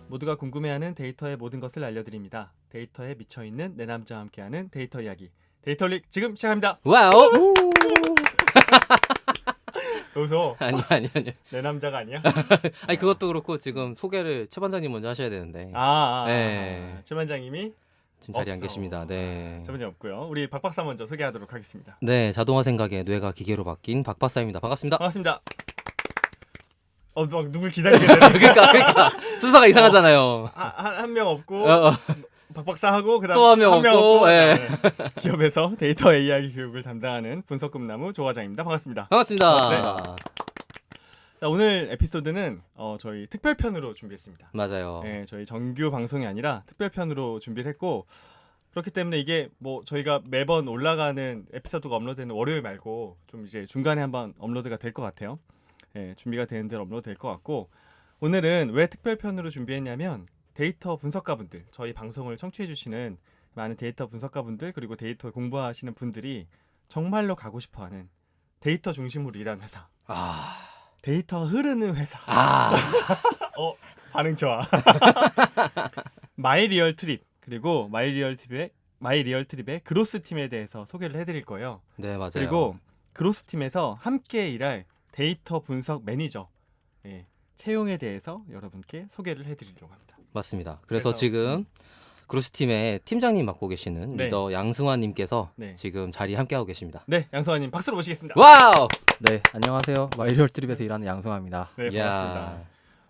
모두가 궁금해하는 데이터의 모든 것을 알려드립니다. 데이터에 미쳐있는 내 남자와 함께하는 데이터 이야기. 데이터릭 지금 시작합니다. 와우. 여기서 아니. 내 남자가 아니야? 아니 그것도 그렇고 지금 소개를 최 반장님 먼저 하셔야 되는데. 네. 최 반장님이 지금 자리에 안 없어. 계십니다. 네. 최 반장 없고요. 우리 박 박사 먼저 소개하도록 하겠습니다. 네, 자동화 생각에 뇌가 기계로 바뀐 박 박사입니다. 반갑습니다. 반갑습니다. 막 누굴 기다리게 되네. 그러니까 순서가 이상하잖아요. 한 명 없고 어. 박 박사 하고 그다음 또 한 명 없고, 예. 네. 기업에서 데이터 AI 교육을 담당하는 분석꿈나무 조 과장입니다. 반갑습니다. 반갑습니다. 자, 오늘 에피소드는 저희 특별편으로 준비했습니다. 맞아요. 네, 저희 정규 방송이 아니라 특별편으로 준비를 했고 그렇기 때문에 이게 뭐 저희가 매번 올라가는 에피소드가 업로드되는 월요일 말고 좀 이제 중간에 한번 업로드가 될 것 같아요. 네, 준비가 되는 대로 업로드 될 것 같고 오늘은 왜 특별편으로 준비했냐면 데이터 분석가분들, 저희 방송을 청취해주시는 많은 데이터 분석가분들 그리고 데이터 공부하시는 분들이 정말로 가고 싶어하는 데이터 중심으로 일하는 회사, 데이터 흐르는 회사. 반응 좋아. 마이리얼 트립 그리고 마이리얼 트립의 그로스 팀에 대해서 소개를 해드릴 거예요. 네, 맞아요. 그리고 그로스 팀에서 함께 일할 데이터 분석 매니저 채용에 대해서 여러분께 소개를 해드리려고 합니다. 맞습니다. 그래서 지금 그로스팀의 팀장님 맡고 계시는 네. 리더 양승환님께서 네. 지금 자리에 함께하고 계십니다. 네, 양성환님 박수로 모시겠습니다. 와우! 네, 안녕하세요. 마이리얼 트립에서 일하는 양승환입니다. 네, 반갑습니다.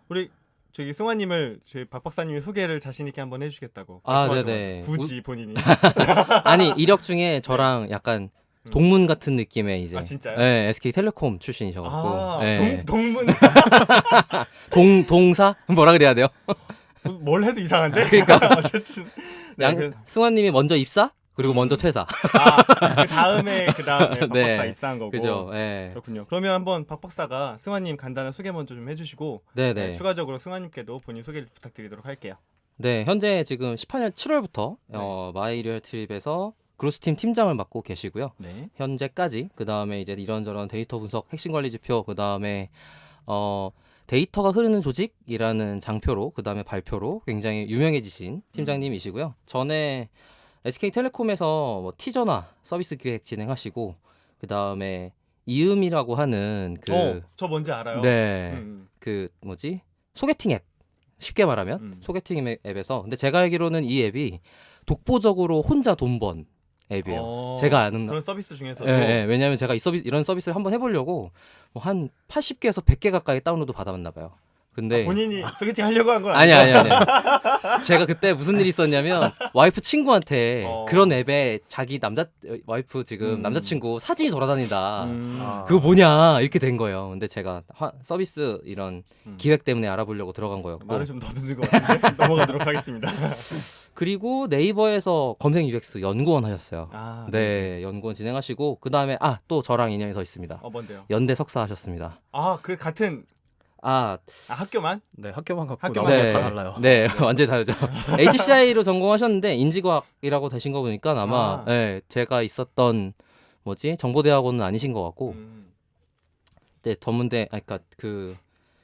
우리 저기 승환님을 저희 박 박사님이 소개를 자신 있게 한번 해주시겠다고. 네네. 굳이 본인이. 아니 이력 중에 저랑 약간 동문 같은 느낌의 이제. 진짜요? 네, SK텔레콤 출신이셔갖고. 네. 동문. 동사 뭐라 그래야 돼요? 뭘 해도 이상한데. 그러니까. 어쨌든. 네, 승환님이 먼저 입사 그리고 먼저 퇴사. 그 다음에 박 네. 박사 입사한 거고. 그죠. 네. 그렇군요. 그러면 한번 박 박사가 승환님 간단한 소개 먼저 좀 해주시고. 네네. 추가적으로 승환님께도 본인 소개를 부탁드리도록 할게요. 네, 현재 지금 18년 7월부터 마이리얼 트립에서 그로스팀 팀장을 맡고 계시고요. 네. 현재까지 그 다음에 이제 이런저런 데이터 분석, 핵심 관리 지표, 그 다음에 데이터가 흐르는 조직이라는 장표로 그 다음에 발표로 굉장히 유명해지신 팀장님이시고요. 전에 SK텔레콤에서 뭐 티전화 서비스 기획 진행하시고 그 다음에 이음이라고 하는 저 뭔지 알아요. 네, 그 뭐지 소개팅 앱 쉽게 말하면 소개팅 앱에서 근데 제가 알기로는 이 앱이 독보적으로 혼자 돈 번 앱이에요. 제가 아는 그런 서비스 중에서도. 네, 왜냐하면 제가 이런 서비스를 한번 해보려고 뭐 한 80개에서 100개 가까이 다운로드 받아봤나 봐요. 근데 본인이 소개팅 하려고 한 건 아니. 아니에요? 제가 그때 무슨 일이 있었냐면 와이프 친구한테 그런 앱에 자기 와이프 지금 남자친구 사진이 돌아다닌다. 그거 뭐냐 이렇게 된 거예요. 근데 제가 서비스 이런 기획 때문에 알아보려고 들어간 거였고. 말을 좀 더듬는 것 같은데 넘어가도록 하겠습니다. 그리고 네이버에서 검색 UX 연구원 하셨어요. 네, 연구원 진행하시고 그 다음에 또 저랑 인연이 더 있습니다. 뭔데요? 연대 석사 하셨습니다. 그 같은 학교만? 네, 학교만 갖고 학교만 나머지 다 달라요. 네, 완전히 다르죠. HCI로 전공하셨는데 인지과학이라고 되신 거 보니까 아마 제가 있었던 정보대학원은 아니신 것 같고, 네, 전문대, 그러니까 그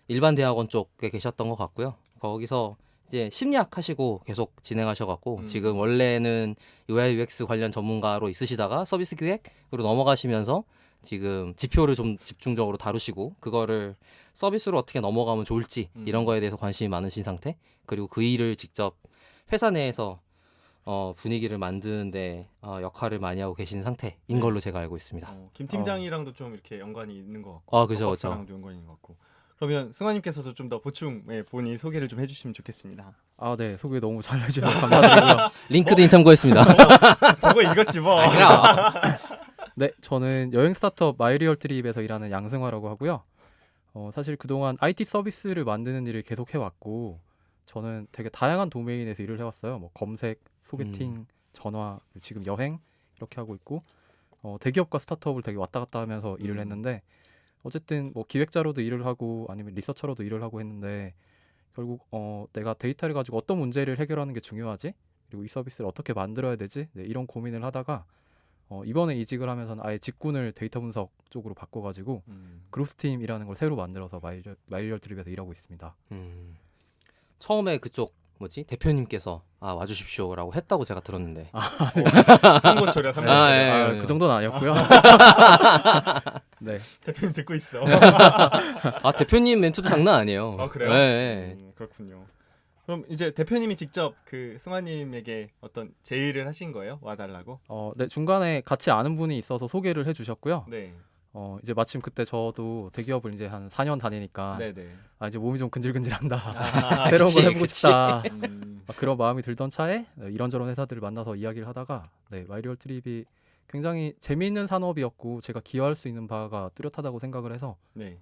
일반 대학원 쪽에 계셨던 것 같고요. 거기서 이제 심리학 하시고 계속 진행하셔갖고 지금 원래는 UI UX 관련 전문가로 있으시다가 서비스 기획으로 넘어가시면서 지금 지표를 좀 집중적으로 다루시고 그거를 서비스로 어떻게 넘어가면 좋을지 이런 거에 대해서 관심이 많으신 상태. 그리고 그 일을 직접 회사 내에서 분위기를 만드는데 역할을 많이 하고 계신 상태인 걸로 제가 알고 있습니다. 김 팀장이랑도 좀 이렇게 연관이 있는 것 같고, 그죠. 박사랑도 연관이 있는 것 같고. 그러면 승환님께서도 좀 더 보충 본인 소개를 좀 해주시면 좋겠습니다. 네, 소개 너무 잘 해주셔서 감사드리고요. 링크드인 참고했습니다. 보고 읽었지 뭐. 네, 저는 여행 스타트업 마이리얼 트립에서 일하는 양승화라고 하고요. 사실 그동안 IT 서비스를 만드는 일을 계속 해왔고 저는 되게 다양한 도메인에서 일을 해왔어요. 뭐 검색, 소개팅, 전화, 지금 여행 이렇게 하고 있고 대기업과 스타트업을 되게 왔다 갔다 하면서 일을 했는데 어쨌든 뭐 기획자로도 일을 하고 아니면 리서처로도 일을 하고 했는데 결국 내가 데이터를 가지고 어떤 문제를 해결하는 게 중요하지? 그리고 이 서비스를 어떻게 만들어야 되지? 네, 이런 고민을 하다가 이번에 이직을 하면서는 아예 직군을 데이터 분석 쪽으로 바꿔가지고 그로스팀이라는 걸 새로 만들어서 마이리얼 트립에서 일하고 있습니다. 처음에 그쪽 뭐지 대표님께서 와주십시오라고 했다고 제가 들었는데. 삼고초려. 예. 그 정도는 아니었고요. 네. 대표님 듣고 있어. 대표님 멘트도 장난 아니에요. 그래요? 네. 그렇군요. 그럼 이제 대표님이 직접 그 승환님에게 어떤 제의를 하신 거예요? 와달라고? 네, 중간에 같이 아는 분이 있어서 소개를 해주셨고요. 네. 이제 마침 그때 저도 대기업을 이제 한 4년 다니니까 네네. 이제 몸이 좀 근질근질한다. 새로운 그치, 걸 해보고 그치. 싶다. 그런 마음이 들던 차에 이런저런 회사들을 만나서 이야기를 하다가 마이리얼 트립이 굉장히 재미있는 산업이었고 제가 기여할 수 있는 바가 뚜렷하다고 생각을 해서 네.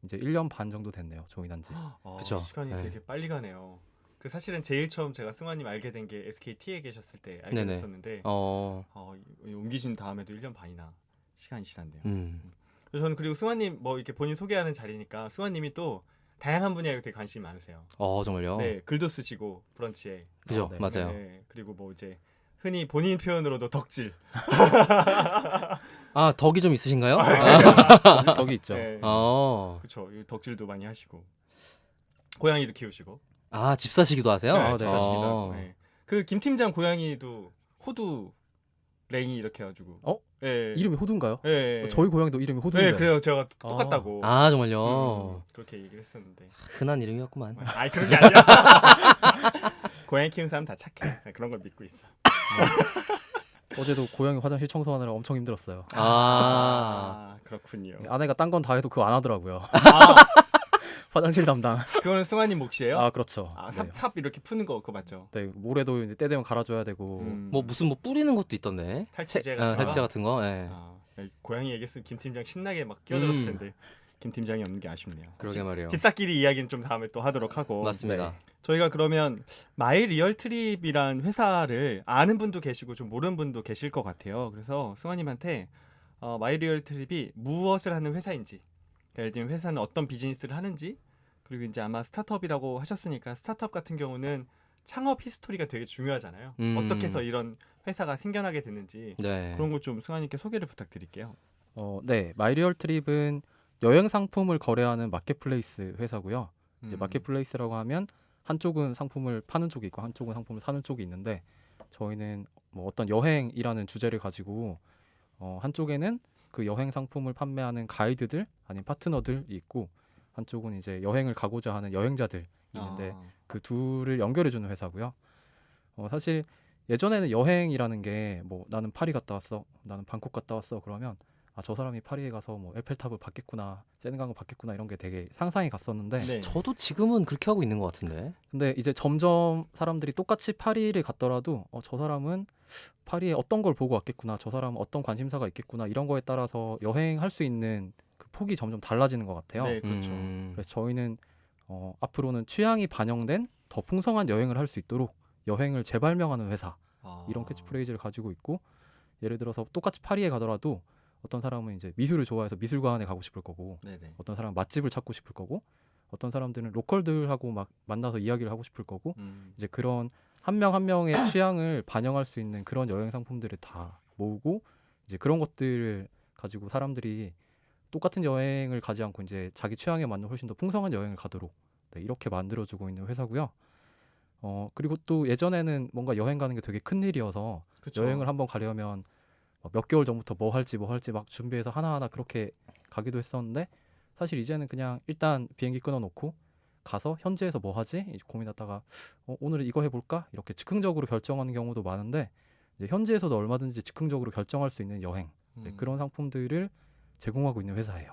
이제 1년 반 정도 됐네요. 조인한지. 그쵸. 시간이 네. 되게 빨리 가네요. 그 사실은 제일 처음 제가 승환님 알게 된 게 SKT에 계셨을 때 알게 네네. 됐었는데 옮기신 다음에도 1년 반이나 시간이 지났네요. 그래서 저는 그리고 승환님 뭐 이렇게 본인 소개하는 자리니까 승환님이 또 다양한 분야에 되게 관심이 많으세요. 정말요? 네, 글도 쓰시고 브런치에. 그죠, 네. 맞아요. 네, 그리고 뭐 이제 흔히 본인 표현으로도 덕질. 덕이 좀 있으신가요? 덕이 있죠. 네, 그렇죠. 덕질도 많이 하시고 고양이도 키우시고. 집사시기도 하세요? 네, 네. 집사십니다. 네. 그 김 팀장 고양이도 호두 랭이 이렇게 해가지고. 네. 이름이 호두인가요? 네. 저희 고향도 이름이 호두인데. 네, 그래요. 제가 똑같다고. 정말요? 그렇게 얘기를 했었는데. 흔한 이름이었구만. 그런 게 아니라. 고양이 키우는 사람 다 착해. 그런 걸 믿고 있어. 어제도 고양이 화장실 청소하느라 엄청 힘들었어요. 그렇군요. 아내가 딴 건 다 해도 그거 안 하더라고요. 화장실 담당. 그거는 승환님 몫이에요? 그렇죠. 삽 이렇게 푸는 거 그거 맞죠? 네, 모래도 이제 때 되면 갈아줘야 되고. 무슨 뿌리는 것도 있던데. 탈취제 같은 거. 탈취제 같은 거. 네. 고양이 얘기했으면 김 팀장 신나게 막 끼어들었을 음. 텐데 김 팀장이 없는 게 아쉽네요. 그러게 말이에요. 집사끼리 이야기는 좀 다음에 또 하도록 하고. 맞습니다. 저희가 그러면 마이리얼트립이란 회사를 아는 분도 계시고 좀 모르는 분도 계실 것 같아요. 그래서 승환님한테 마이리얼트립이 무엇을 하는 회사인지, 예를 들면 회사는 어떤 비즈니스를 하는지, 그리고 이제 아마 스타트업이라고 하셨으니까 스타트업 같은 경우는 창업 히스토리가 되게 중요하잖아요. 어떻게 해서 이런 회사가 생겨나게 됐는지 네. 그런 거 좀 승환님께 소개를 부탁드릴게요. 네, 마이리얼 트립은 여행 상품을 거래하는 마켓플레이스 회사고요. 이제 마켓플레이스라고 하면 한쪽은 상품을 파는 쪽이 있고 한쪽은 상품을 사는 쪽이 있는데 저희는 뭐 어떤 여행이라는 주제를 가지고 한쪽에는 그 여행 상품을 판매하는 가이드들 아니면 파트너들이 있고 한쪽은 이제 여행을 가고자 하는 여행자들이 있는데 그 둘을 연결해주는 회사고요. 사실 예전에는 여행이라는 게 뭐 나는 파리 갔다 왔어, 나는 방콕 갔다 왔어 그러면 저 사람이 파리에 가서 뭐 에펠탑을 봤겠구나, 세느강을 봤겠구나 이런 게 되게 상상이 갔었는데 네. 저도 지금은 그렇게 하고 있는 것 같은데. 근데 이제 점점 사람들이 똑같이 파리를 갔더라도 저 사람은 파리에 어떤 걸 보고 왔겠구나, 저 사람은 어떤 관심사가 있겠구나 이런 거에 따라서 여행할 수 있는 그 폭이 점점 달라지는 것 같아요. 네, 그렇죠. 그래서 저희는 앞으로는 취향이 반영된 더 풍성한 여행을 할 수 있도록 여행을 재발명하는 회사 이런 캐치프레이즈를 가지고 있고 예를 들어서 똑같이 파리에 가더라도 어떤 사람은 이제 미술을 좋아해서 미술관에 가고 싶을 거고 네네. 어떤 사람은 맛집을 찾고 싶을 거고 어떤 사람들은 로컬들하고 막 만나서 이야기를 하고 싶을 거고 이제 그런 한 명 한 명의 취향을 반영할 수 있는 그런 여행 상품들을 다 모으고 이제 그런 것들을 가지고 사람들이 똑같은 여행을 가지 않고 이제 자기 취향에 맞는 훨씬 더 풍성한 여행을 가도록 이렇게 만들어주고 있는 회사고요. 그리고 또 예전에는 뭔가 여행 가는 게 되게 큰 일이어서 그쵸. 여행을 한번 가려면 몇 개월 전부터 뭐 할지 막 준비해서 하나하나 그렇게 가기도 했었는데 사실 이제는 그냥 일단 비행기 끊어놓고 가서 현지에서 뭐 하지 이제 고민하다가 오늘은 이거 해볼까 이렇게 즉흥적으로 결정하는 경우도 많은데 이제 현지에서도 얼마든지 즉흥적으로 결정할 수 있는 여행 그런 상품들을 제공하고 있는 회사예요.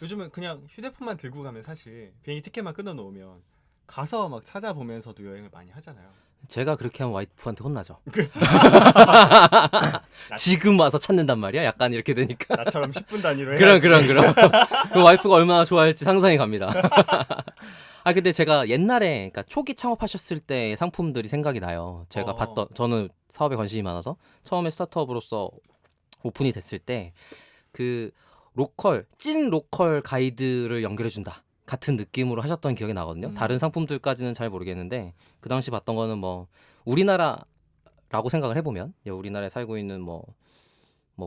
요즘은 그냥 휴대폰만 들고 가면 사실 비행기 티켓만 끊어놓으면 가서 막 찾아보면서도 여행을 많이 하잖아요. 제가 그렇게 하면 와이프한테 혼나죠. 지금 와서 찾는단 말이야? 약간 이렇게 되니까. 나처럼 10분 단위로 해야지. 그럼. 그 와이프가 얼마나 좋아할지 상상이 갑니다. 근데 제가 옛날에 그러니까 초기 창업하셨을 때 상품들이 생각이 나요. 제가 봤던 저는 사업에 관심이 많아서 처음에 스타트업으로서 오픈이 됐을 때 그 찐 로컬 가이드를 연결해 준다. 같은 느낌으로 하셨던 기억이 나거든요. 음. 다른 상품들까지는 잘 모르겠는데 그 당시 봤던 거는 뭐 우리나라라고 생각을 해보면 우리나라에 살고 있는 뭐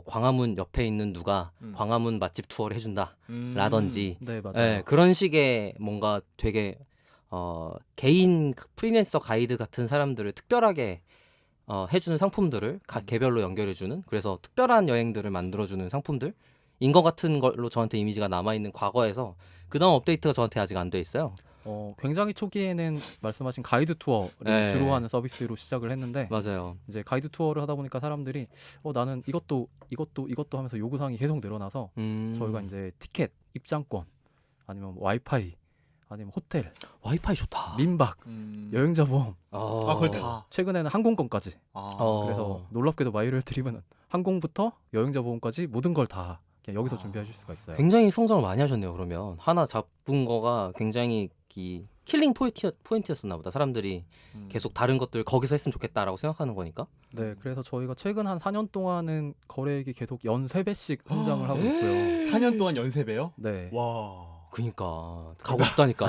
광화문 옆에 있는 누가 광화문 맛집 투어를 해준다 라든지 네, 맞아요. 예, 그런 식의 뭔가 되게 개인 프리랜서 가이드 같은 사람들을 특별하게 해주는 상품들을 개별로 연결해주는 그래서 특별한 여행들을 만들어주는 상품들인 것 같은 걸로 저한테 이미지가 남아있는 과거에서 그 다음 업데이트가 저한테 아직 안 돼 있어요. 굉장히 초기에는 말씀하신 가이드 투어를 네. 주로 하는 서비스로 시작을 했는데 맞아요. 이제 가이드 투어를 하다 보니까 사람들이 나는 이것도 하면서 요구사항이 계속 늘어나서 저희가 이제 티켓, 입장권, 아니면 뭐 와이파이, 아니면 호텔, 와이파이 좋다. 민박, 여행자 보험, 그걸 다. 최근에는 항공권까지. 아. 그래서 놀랍게도 마이리얼 트립은 항공부터 여행자 보험까지 모든 걸 다 그냥 여기서 준비하실 수가 있어요. 굉장히 성장을 많이 하셨네요. 그러면 하나 잡은 거가 굉장히 킬링 포인트였었나 보다. 사람들이 계속 다른 것들 거기서 했으면 좋겠다라고 생각하는 거니까. 네, 그래서 저희가 최근 한 4년 동안은 거래액이 계속 연 3배씩 성장을 하고 있고요. 4년 동안 연세배요? 네. 와. 그니까 가고 싶다니까.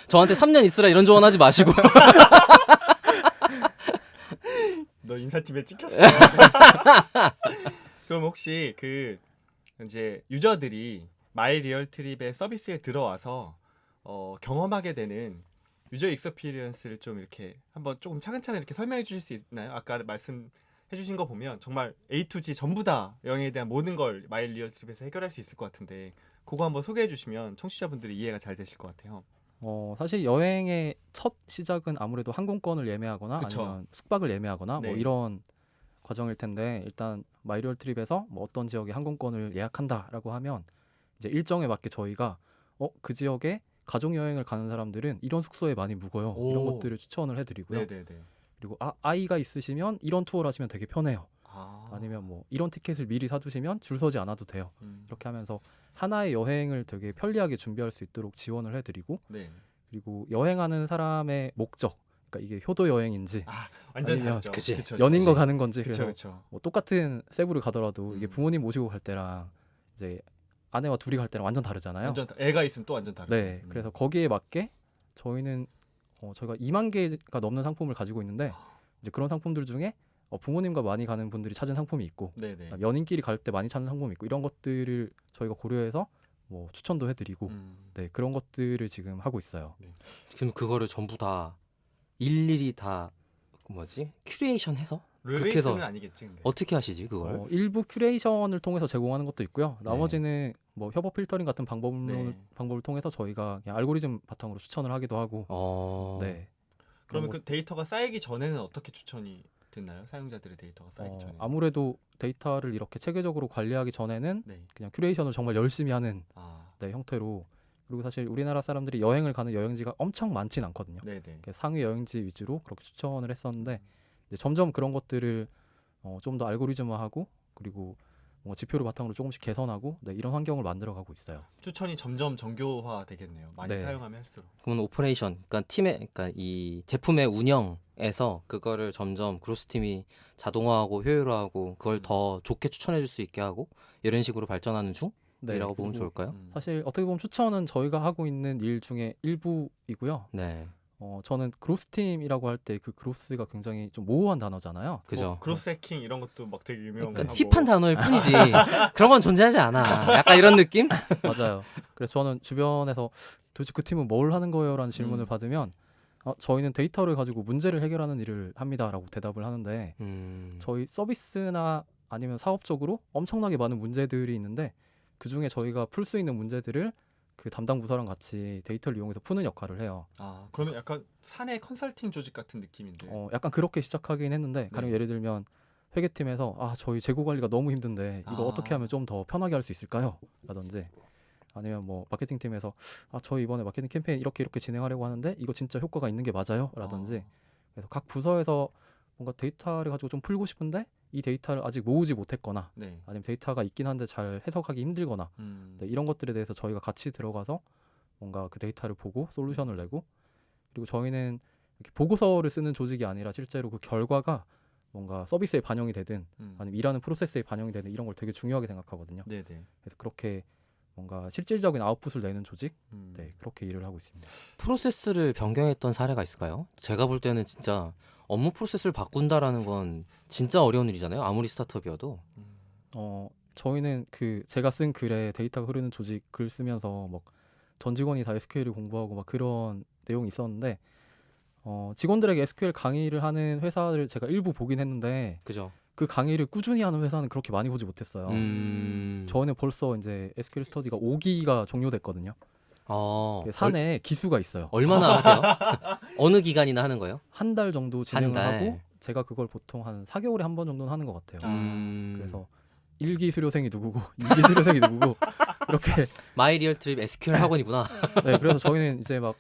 저한테 3년 있으라 이런 조언하지 마시고. 너 인사팀에 찍혔어. 그럼 혹시 그 이제 유저들이 마이 리얼 트립의 서비스에 들어와서 경험하게 되는 유저 익스피리언스를 좀 이렇게 한번 조금 차근차근 이렇게 설명해 주실 수 있나요? 아까 말씀해 주신 거 보면 정말 A to Z 전부 다 여행에 대한 모든 걸 마이 리얼 트립에서 해결할 수 있을 것 같은데 그거 한번 소개해 주시면 청취자분들이 이해가 잘 되실 것 같아요. 사실 여행의 첫 시작은 아무래도 항공권을 예매하거나 그쵸. 아니면 숙박을 예매하거나 네. 뭐 이런 과정일 텐데 일단 마이리얼 트립에서 뭐 어떤 지역에 항공권을 예약한다라고 하면 이제 일정에 맞게 저희가 그 지역에 가족 여행을 가는 사람들은 이런 숙소에 많이 묵어요. 오. 이런 것들을 추천을 해드리고요. 네네네. 그리고 아이가 있으시면 이런 투어를 하시면 되게 편해요. 아. 아니면 뭐 이런 티켓을 미리 사두시면 줄 서지 않아도 돼요. 이렇게 하면서 하나의 여행을 되게 편리하게 준비할 수 있도록 지원을 해드리고 네. 그리고 여행하는 사람의 목적, 그러니까 이게 효도 여행인지 완전 아니면 다르죠. 그치. 그쵸, 연인과 그쵸. 가는 건지 그쵸 그래서 그쵸. 뭐 똑같은 세부를 가더라도 이게 음. 부모님 모시고 갈 때랑 이제 아내와 둘이 갈 때랑 완전 다르잖아요. 완전 애가 있으면 또 완전 다르죠. 네, 그래서 거기에 맞게 저희는 저희가 2만 개가 넘는 상품을 가지고 있는데 이제 그런 상품들 중에 부모님과 많이 가는 분들이 찾은 상품이 있고 네네. 그다음 연인끼리 갈 때 많이 찾는 상품이 있고 이런 것들을 저희가 고려해서 뭐 추천도 해드리고 네 그런 것들을 지금 하고 있어요. 그럼 그거를 전부 다 일일이 다 큐레이션해서 그렇게 해서 룰베이스는 아니겠지. 근데. 어떻게 하시지 그걸? 일부 큐레이션을 통해서 제공하는 것도 있고요. 나머지는 뭐 협업 필터링 같은 방법을 통해서 저희가 그냥 알고리즘 바탕으로 추천을 하기도 하고. 네. 그러면 그 데이터가 쌓이기 전에는 어떻게 추천이 됐나요? 사용자들의 데이터가 쌓이기 전에. 아무래도 데이터를 이렇게 체계적으로 관리하기 전에는 네. 그냥 큐레이션을 정말 열심히 하는 아. 형태로 그리고 사실 우리나라 사람들이 여행을 가는 여행지가 엄청 많진 않거든요. 네네. 상위 여행지 위주로 그렇게 추천을 했었는데 이제 점점 그런 것들을 좀 더 알고리즘화하고 그리고 뭔가 지표를 바탕으로 조금씩 개선하고 이런 환경을 만들어가고 있어요. 추천이 점점 정교화 되겠네요. 많이 네. 사용하면 할수록. 그러면 오퍼레이션, 그러니까 이 제품의 운영에서 그거를 점점 그로스 팀이 자동화하고 효율화하고 그걸 더 좋게 추천해줄 수 있게 하고 이런 식으로 발전하는 중이라고 보면 그리고 좋을까요? 사실 어떻게 보면 추천은 저희가 하고 있는 일 중에 일부이고요. 네, 저는 그로스 팀이라고 할 때 그 그로스가 굉장히 좀 모호한 단어잖아요. 그죠. 뭐 크로스 해킹 이런 것도 막 되게 유명하고. 그러니까 힙한 단어일 뿐이지 그런 건 존재하지 않아. 약간 이런 느낌? 맞아요. 그래서 저는 주변에서 도대체 그 팀은 뭘 하는 거예요?라는 질문을 받으면 저희는 데이터를 가지고 문제를 해결하는 일을 합니다라고 대답을 하는데 저희 서비스나 아니면 사업적으로 엄청나게 많은 문제들이 있는데 그 중에 저희가 풀 수 있는 문제들을 그 담당 부서랑 같이 데이터를 이용해서 푸는 역할을 해요. 아 그러면 약간 사내 컨설팅 조직 같은 느낌인데. 약간 그렇게 시작하긴 했는데 가령 네. 예를 들면 회계팀에서 저희 재고 관리가 너무 힘든데 이거 어떻게 하면 좀 더 편하게 할 수 있을까요? 라든지 아니면 뭐 마케팅팀에서 저희 이번에 마케팅 캠페인 이렇게 진행하려고 하는데 이거 진짜 효과가 있는 게 맞아요? 라든지 그래서 각 부서에서 뭔가 데이터를 가지고 좀 풀고 싶은데 이 데이터를 아직 모으지 못했거나 네. 아니면 데이터가 있긴 한데 잘 해석하기 힘들거나 이런 것들에 대해서 저희가 같이 들어가서 뭔가 그 데이터를 보고 솔루션을 내고 그리고 저희는 이렇게 보고서를 쓰는 조직이 아니라 실제로 그 결과가 뭔가 서비스에 반영이 되든 아니면 일하는 프로세스에 반영이 되든 이런 걸 되게 중요하게 생각하거든요. 네네. 그래서 그렇게 뭔가 실질적인 아웃풋을 내는 조직, 음. 네 그렇게 일을 하고 있습니다. 프로세스를 변경했던 사례가 있을까요? 제가 볼 때는 진짜 업무 프로세스를 바꾼다라는 건 진짜 어려운 일이잖아요. 아무리 스타트업이어도. 저희는 그 제가 쓴 글에 데이터가 흐르는 조직 글 쓰면서 막 전 직원이 다 SQL을 공부하고 막 그런 내용이 있었는데 직원들에게 SQL 강의를 하는 회사를 제가 일부 보긴 했는데 그죠? 그 강의를 꾸준히 하는 회사는 그렇게 많이 보지 못했어요. 저희는 벌써 이제 SQL 스터디가 5기가 종료됐거든요. 사내에 기수가 있어요. 얼마나 하세요? 어느 기간이나 하는 거예요? 한 달 정도 진행을 달. 하고 제가 그걸 보통 한 4개월에 한 번 정도는 하는 것 같아요. 그래서 1기 수료생이 누구고 2기 수료생이 누구고 이렇게 마이리얼 트립 SQL 학원이구나. 네, 그래서 저희는 이제 막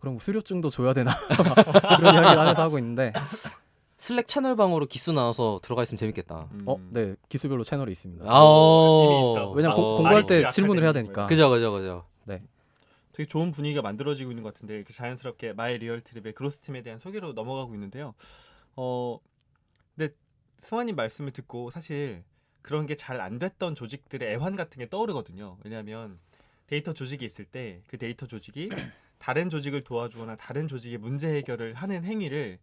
그럼 수료증도 줘야 되나 그런 이야기를 안에서 하고 있는데 슬랙 채널방으로 기수 나와서 들어가 있으면 재밌겠다. 네 기수별로 채널이 있습니다. 이미 있어. 왜냐면 아, 공부할 때 IT 질문을 해야 아카데미 되니까. 그죠. 되게 좋은 분위기가 만들어지고 있는 것 같은데 이렇게 자연스럽게 마이 리얼 트립의 그로스 팀에 대한 소개로 넘어가고 있는데요. 근데 승환님 말씀을 듣고 사실 그런 게 잘 안 됐던 조직들의 애환 같은 게 떠오르거든요. 왜냐하면 데이터 조직이 있을 때 그 데이터 조직이 다른 조직을 도와주거나 다른 조직의 문제 해결을 하는 행위를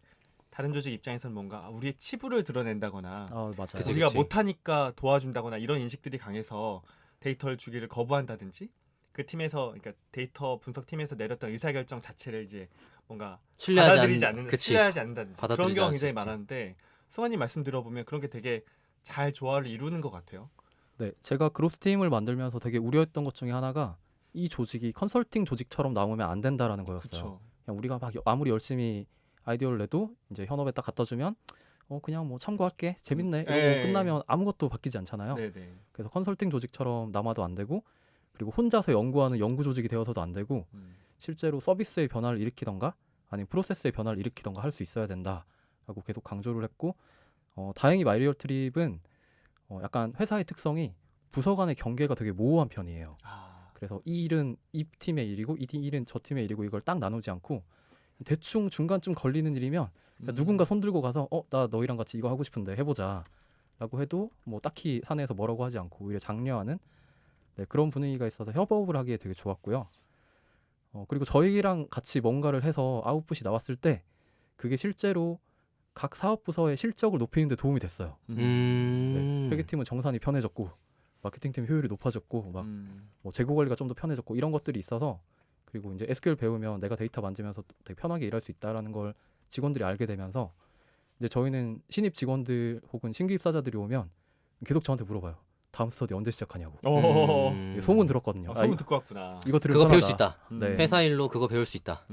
다른 조직 입장에서는 뭔가 우리의 치부를 드러낸다거나 맞아요. 그치. 우리가 못하니까 도와준다거나 이런 인식들이 강해서 데이터를 주기를 거부한다든지 그 팀에서 그러니까 데이터 분석 팀에서 내렸던 의사결정 자체를 이제 뭔가 받아들이지 않는 그치. 신뢰하지 않는다든지 그런 받아들이지 경우가 않을 굉장히 수 있지. 많았는데 승환님 말씀 들어보면 그런 게 되게 잘 조화를 이루는 것 같아요. 네, 제가 그로스 팀을 만들면서 되게 우려했던 것 중에 하나가 이 조직이 컨설팅 조직처럼 나오면 안 된다라는 거였어요. 그렇죠. 그냥 우리가 막 아무리 열심히 아이디어를 내도 이제 현업에 딱 갖다 주면 그냥 뭐 참고할게 재밌네 이러고 끝나면 아무것도 바뀌지 않잖아요. 네네. 그래서 컨설팅 조직처럼 남아도 안 되고 그리고 혼자서 연구하는 연구 조직이 되어서도 안 되고 실제로 서비스의 변화를 일으키던가 아니면 프로세스의 변화를 일으키던가 할 수 있어야 된다라고 계속 강조를 했고 다행히 마이리얼 트립은 약간 회사의 특성이 부서 간의 경계가 되게 모호한 편이에요. 그래서 이 일은 이 팀의 일이고 이 일은 저 팀의 일이고 이걸 딱 나누지 않고 대충 중간쯤 걸리는 일이면 누군가 손 들고 가서 나 너희랑 같이 이거 하고 싶은데 해보자 라고 해도 뭐 딱히 사내에서 뭐라고 하지 않고 오히려 장려하는 그런 분위기가 있어서 협업을 하기에 되게 좋았고요. 그리고 저희랑 같이 뭔가를 해서 아웃풋이 나왔을 때 그게 실제로 각 사업 부서의 실적을 높이는 데 도움이 됐어요. 회계팀은 정산이 편해졌고 마케팅팀 효율이 높아졌고 막 뭐 재고 관리가 좀 더 편해졌고 이런 것들이 있어서 그리고 이제 SQL 배우면 내가 데이터 만지면서 되게 편하게 일할 수 있다라는 걸 직원들이 알게 되면서 이제 저희는 신입 직원들 혹은 신규 입사자들이 오면 계속 저한테 물어봐요. 다음 스터디 언제 시작하냐고. 소문 들었거든요. 소문 듣고 왔구나. 이거 들을 그거 뻔하다. 배울 수 있다. 네. 회사 일로 그거 배울 수 있다.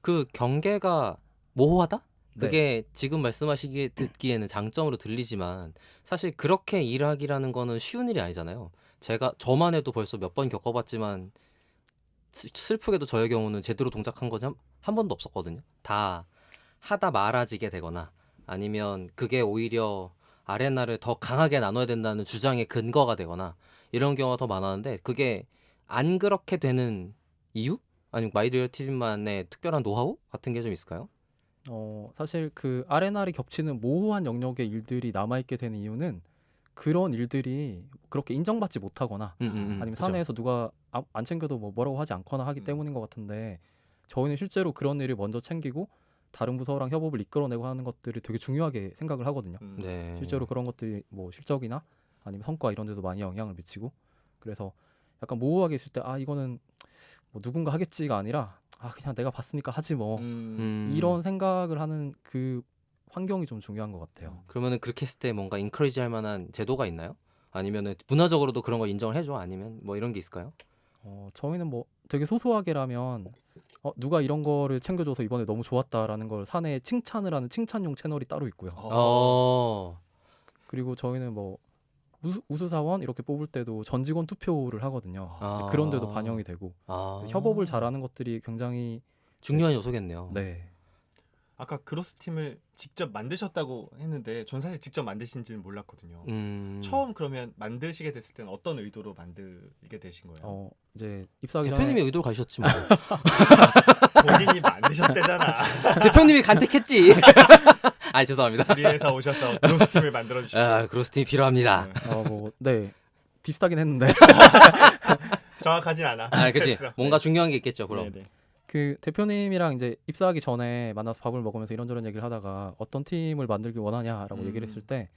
그 경계가 모호하다? 그게 지금 말씀하시기에 듣기에는 장점으로 들리지만 사실 그렇게 일하기라는 거는 쉬운 일이 아니잖아요. 저만 해도 벌써 몇 번 겪어봤지만 슬프게도 저의 경우는 제대로 동작한 것이 한 번도 없었거든요. 다 하다 말아지게 되거나 아니면 그게 오히려 아레나를 더 강하게 나눠야 된다는 주장의 근거가 되거나 이런 경우가 더 많았는데 그게 안 그렇게 되는 이유? 아니면 마이리얼 팀만의 특별한 노하우 같은 게 좀 있을까요? 사실 그 아레나를 겹치는 모호한 영역의 일들이 남아있게 되는 이유는 그런 일들이 그렇게 인정받지 못하거나 아니면 그죠. 사내에서 누가 안 챙겨도 뭐라고 하지 않거나 하기 때문인 것 같은데 저희는 실제로 그런 일을 먼저 챙기고 다른 부서랑 협업을 이끌어내고 하는 것들을 되게 중요하게 생각을 하거든요. 네. 실제로 그런 것들이 뭐 실적이나 아니면 성과 이런 데도 많이 영향을 미치고 그래서 약간 모호하게 있을 때 이거는 뭐 누군가 하겠지가 아니라 그냥 내가 봤으니까 하지 뭐 이런 생각을 하는 그 환경이 좀 중요한 것 같아요. 그러면은 그렇게 했을 때 뭔가 인커리지 할 만한 제도가 있나요? 아니면은 문화적으로도 그런 걸 인정을 해줘? 아니면 뭐 이런 게 있을까요? 저희는 뭐 되게 소소하게라면 누가 이런 거를 챙겨줘서 이번에 너무 좋았다라는 걸 사내에 칭찬을 하는 칭찬용 채널이 따로 있고요. 그리고 저희는 뭐 우수사원 이렇게 뽑을 때도 전 직원 투표를 하거든요. 이제 그런 데도 반영이 되고 협업을 잘하는 것들이 굉장히 중요한 요소겠네요. 네. 아까 그로스 팀을 직접 만드셨다고 했는데 전 사실 직접 만드신지는 몰랐거든요. 처음 그러면 만드시게 됐을 때는 어떤 의도로 만들게 되신 거예요? 이제 입사하기 대표님이 전에 의도로 가셨지 뭐. 본인이 만드셨대잖아. 대표님이 간택했지. 죄송합니다. 우리 회사 오셔서 그로스 팀을 만들어 주십시오. 그로스 팀이 필요합니다. 네. 비슷하긴 했는데 정확하진 않아. 아, 그치. 비슷했어. 뭔가 네. 중요한 게 있겠죠. 그럼. 네네. 그 대표님이랑 이제 입사하기 전에 만나서 밥을 먹으면서 이런저런 얘기를 하다가 어떤 팀을 만들길 원하냐라고 얘기를 했을 때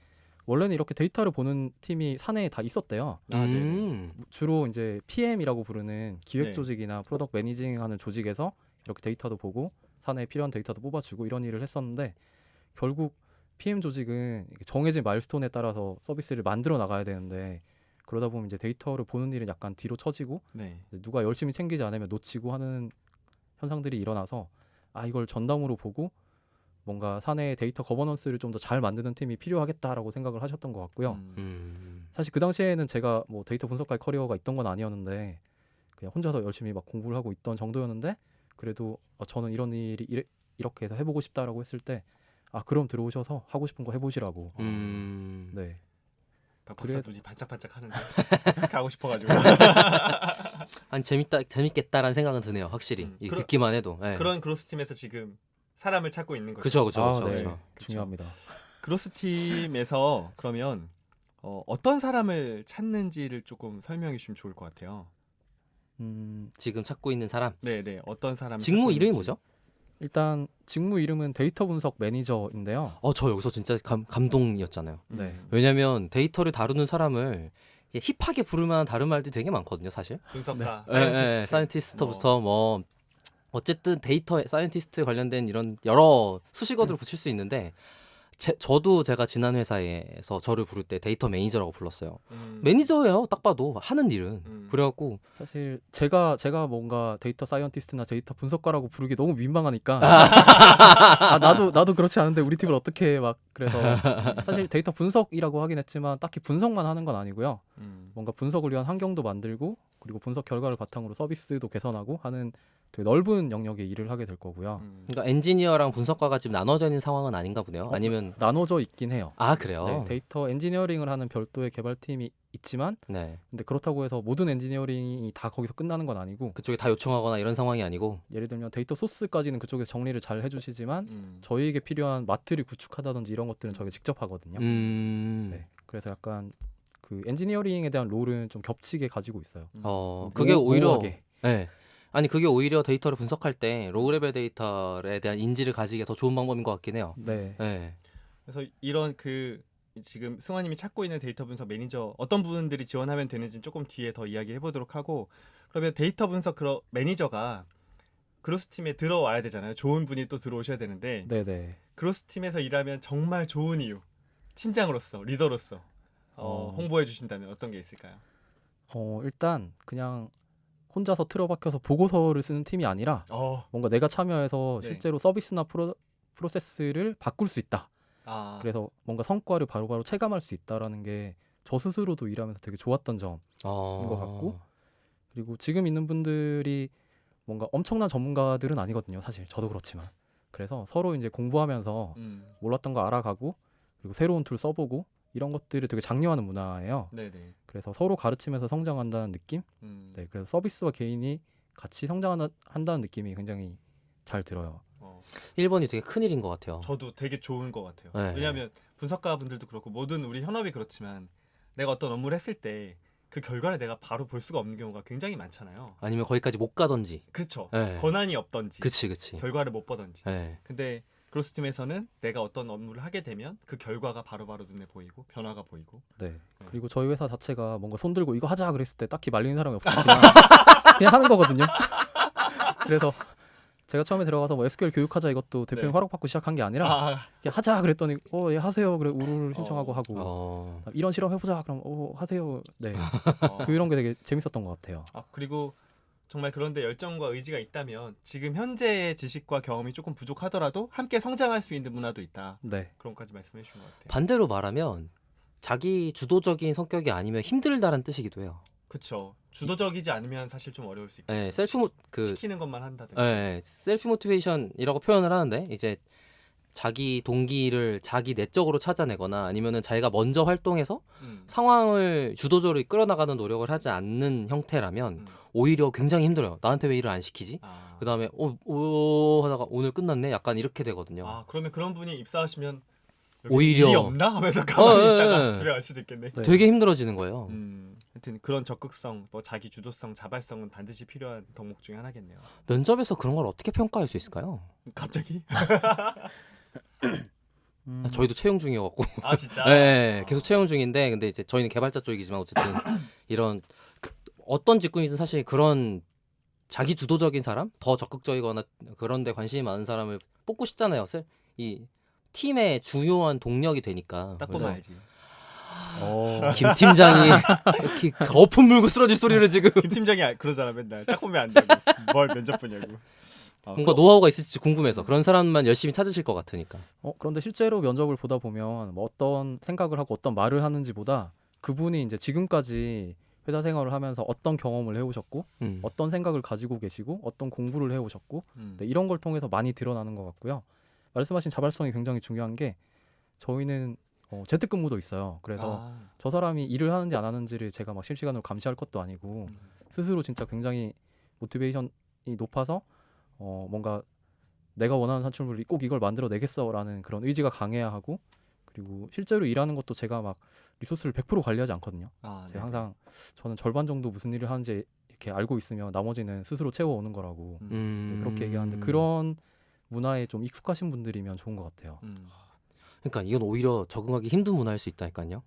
원래는 이렇게 데이터를 보는 팀이 사내에 다 있었대요. 아, 네네. 주로 이제 PM이라고 부르는 기획 네. 조직이나 프로덕트 매니징하는 조직에서 이렇게 데이터도 보고 사내에 필요한 데이터도 뽑아주고 이런 일을 했었는데 결국 PM 조직은 이렇게 정해진 마일스톤에 따라서 서비스를 만들어 나가야 되는데 그러다 보면 이제 데이터를 보는 일은 약간 뒤로 처지고 네. 누가 열심히 챙기지 않으면 놓치고 하는 현상들이 일어나서 아 이걸 전담으로 보고 뭔가 사내 데이터 거버넌스를 좀 더 잘 만드는 팀이 필요하겠다라고 생각을 하셨던 것 같고요. 사실 그 당시에는 제가 뭐 데이터 분석가의 커리어가 있던 건 아니었는데 그냥 혼자서 열심히 막 공부를 하고 있던 정도였는데 그래도 저는 이런 일이 이렇게 해서 해보고 싶다라고 했을 때 아 그럼 들어오셔서 하고 싶은 거 해보시라고. 네. 박 박사 그래- 눈이 반짝반짝 하는데 가고 싶어가지고. 아니 재밌겠다라는 생각은 드네요. 확실히 이 그러- 듣기만 해도. 네. 그런 그로스 팀에서 지금 사람을 찾고 있는 거죠. 그쵸 그쵸 아, 그쵸. 네. 그쵸. 중요합니다. 그로스 팀에서 그러면 어떤 사람을 찾는지를 조금 설명해 주시면 좋을 것 같아요. 지금 찾고 있는 사람 네네. 어떤 사람 직무 이름이 뭐죠? 일단 직무 이름은 데이터 분석 매니저인데요. 저 여기서 진짜 감동이었잖아요. 네. 왜냐면 데이터를 다루는 사람을 이게 힙하게 부를 만한 다른 말들이 되게 많거든요, 사실. 분석가, 사이언티스트부터 뭐 어쨌든 데이터 사이언티스트 관련된 이런 여러 수식어들을 붙일 수 있는데 저도 제가 지난 회사에서 저를 부를 때 데이터 매니저라고 불렀어요. 매니저예요, 딱 봐도 하는 일은. 그래갖고 사실 제가 뭔가 데이터 사이언티스트나 데이터 분석가라고 부르기 너무 민망하니까 나도 그렇지 않은데 우리 팀을 어떻게 막 그래서 사실 데이터 분석이라고 하긴 했지만 딱히 분석만 하는 건 아니고요. 뭔가 분석을 위한 환경도 만들고 그리고 분석 결과를 바탕으로 서비스도 개선하고 하는 되게 넓은 영역의 일을 하게 될 거고요. 그러니까 엔지니어랑 분석가가 지금 나눠져 있는 상황은 아닌가 보네요. 아니면 나눠져 있긴 해요. 아 그래요? 네, 데이터 엔지니어링을 하는 별도의 개발팀이 있지만 네. 근데 그렇다고 해서 모든 엔지니어링이 다 거기서 끝나는 건 아니고 그쪽에 다 요청하거나 이런 상황이 아니고 예를 들면 데이터 소스까지는 그쪽에서 정리를 잘 해주시지만 저희에게 필요한 마트를 구축하다든지 이런 것들은 저희가 직접 하거든요. 네, 그래서 약간 그 엔지니어링에 대한 롤은 좀 겹치게 가지고 있어요. 그게 오히려 모호하게. 네. 아니 그게 오히려 데이터를 분석할 때 로우 레벨 데이터에 대한 인지를 가지기에 더 좋은 방법인 것 같긴 해요. 네. 네. 그래서 이런 지금 승환님이 찾고 있는 데이터 분석 매니저 어떤 부분들이 지원하면 되는지 조금 뒤에 더 이야기해 보도록 하고 그러면 데이터 분석 매니저가 그로스 팀에 들어와야 되잖아요. 좋은 분이 또 들어오셔야 되는데 네네. 그로스 팀에서 일하면 정말 좋은 이유 팀장으로서 리더로서 홍보해 주신다면 어떤 게 있을까요? 일단 그냥 혼자서 틀어박혀서 보고서를 쓰는 팀이 아니라 뭔가 내가 참여해서 네. 실제로 서비스나 프로세스를 바꿀 수 있다. 그래서 뭔가 성과를 바로바로 체감할 수 있다라는 게 저 스스로도 일하면서 되게 좋았던 점인 것 같고 그리고 지금 있는 분들이 뭔가 엄청난 전문가들은 아니거든요. 사실 저도 그렇지만 그래서 서로 이제 공부하면서 몰랐던 거 알아가고 그리고 새로운 툴 써보고 이런 것들을 되게 장려하는 문화예요. 네네. 그래서 서로 가르치면서 성장한다는 느낌? 네, 그래서 서비스와 개인이 같이 성장한다는 느낌이 굉장히 잘 들어요. 1번이 되게 큰 일인 것 같아요. 저도 되게 좋은 것 같아요. 네. 왜냐하면 분석가 분들도 그렇고 모든 우리 현업이 그렇지만 내가 어떤 업무를 했을 때 그 결과를 내가 바로 볼 수가 없는 경우가 굉장히 많잖아요. 아니면 거기까지 못 가던지. 그렇죠. 네. 권한이 없던지 그치. 결과를 못 보던지. 네. 근데 그로스 팀에서는 내가 어떤 업무를 하게 되면 그 결과가 바로바로 눈에 보이고 변화가 보이고. 네. 그리고 저희 회사 자체가 뭔가 손 들고 이거 하자 그랬을 때 딱히 말리는 사람이 없어요. 그냥 하는 거거든요. 그래서 제가 처음에 들어가서 뭐 SQL 교육하자 이것도 대표님 네. 허락받고 시작한 게 아니라 그냥 하자 그랬더니 예 하세요 그래 우르르 신청하고 하고 이런 실험 해보자 그럼 하세요. 네. 그런 게 되게 재밌었던 것 같아요. 그리고 정말 그런데 열정과 의지가 있다면 지금 현재의 지식과 경험이 조금 부족하더라도 함께 성장할 수 있는 문화도 있다. 네. 그런 것까지 말씀해 주신 것 같아요. 반대로 말하면 자기 주도적인 성격이 아니면 힘들다는 뜻이기도 해요. 그렇죠. 주도적이지 않으면 사실 좀 어려울 수 있겠죠. 네, 시키는 것만 한다든지. 네, 셀프 모티베이션이라고 표현을 하는데 이제 자기 동기를 자기 내적으로 찾아내거나 아니면은 자기가 먼저 활동해서 상황을 주도적으로 끌어나가는 노력을 하지 않는 형태라면 오히려 굉장히 힘들어요. 나한테 왜 일을 안 시키지? 그다음에 하다가 오늘 끝났네. 약간 이렇게 되거든요. 그러면 그런 분이 입사하시면 여기 오히려 일이 없나 하면서 가만히 예, 있다가 예. 집에 갈 수도 있겠네. 네. 되게 힘들어지는 거예요. 하여튼 그런 적극성, 뭐 자기 주도성, 자발성은 반드시 필요한 덕목 중에 하나겠네요. 면접에서 그런 걸 어떻게 평가할 수 있을까요? 갑자기? 저희도 채용 중이어갖고. 아 진짜? 네, 계속 채용 중인데 근데 이제 저희는 개발자 쪽이지만 어쨌든 이런 어떤 직군이든 사실 그런 자기 주도적인 사람, 더 적극적이거나 그런 데 관심이 많은 사람을 뽑고 싶잖아요. 이 팀의 중요한 동력이 되니까. 딱 보면 그래서 알지. 김 팀장이 이렇게 거품 물고 쓰러질 소리를 지금 김 팀장이 그러잖아 맨날. 딱 보면 안 되고 뭘 면접 보냐고. 뭔가 노하우가 있을지 궁금해서 그런 사람만 열심히 찾으실 것 같으니까. 그런데 실제로 면접을 보다 보면 뭐 어떤 생각을 하고 어떤 말을 하는지보다 그분이 이제 지금까지 회사 생활을 하면서 어떤 경험을 해오셨고 어떤 생각을 가지고 계시고 어떤 공부를 해오셨고 네, 이런 걸 통해서 많이 드러나는 것 같고요. 말씀하신 자발성이 굉장히 중요한 게 저희는 재택근무도 있어요. 그래서 저 사람이 일을 하는지 안 하는지를 제가 막 실시간으로 감시할 것도 아니고 스스로 진짜 굉장히 모티베이션이 높아서 뭔가 내가 원하는 산출물을 꼭 이걸 만들어내겠어라는 그런 의지가 강해야 하고 그리고 실제로 일하는 것도 제가 막 리소스를 100% 관리하지 않거든요. 제가 항상 저는 절반 정도 무슨 일을 하는지 이렇게 알고 있으면 나머지는 스스로 채워오는 거라고 네, 그렇게 얘기하는데 그런 문화에 좀 익숙하신 분들이면 좋은 것 같아요. 그러니까 이건 오히려 적응하기 힘든 문화일 수 있다니까요.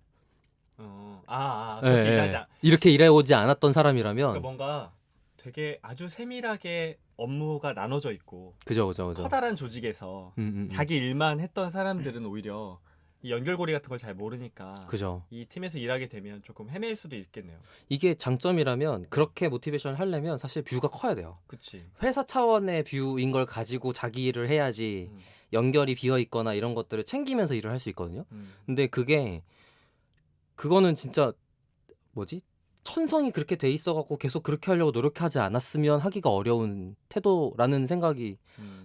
그렇게 예, 일하지 예. 이렇게 일해오지 않았던 사람이라면 그러니까 뭔가 되게 아주 세밀하게 업무가 나눠져 있고 그죠. 커다란 조직에서 자기 일만 했던 사람들은 오히려 이 연결고리 같은 걸 잘 모르니까 그죠. 이 팀에서 일하게 되면 조금 헤맬 수도 있겠네요. 이게 장점이라면 그렇게 모티베이션을 하려면 사실 뷰가 커야 돼요. 그치. 회사 차원의 뷰인 걸 가지고 자기 일을 해야지 연결이 비어 있거나 이런 것들을 챙기면서 일을 할 수 있거든요. 근데 그거는 진짜 뭐지? 천성이 그렇게 돼 있어갖고 계속 그렇게 하려고 노력하지 않았으면 하기가 어려운 태도라는 생각이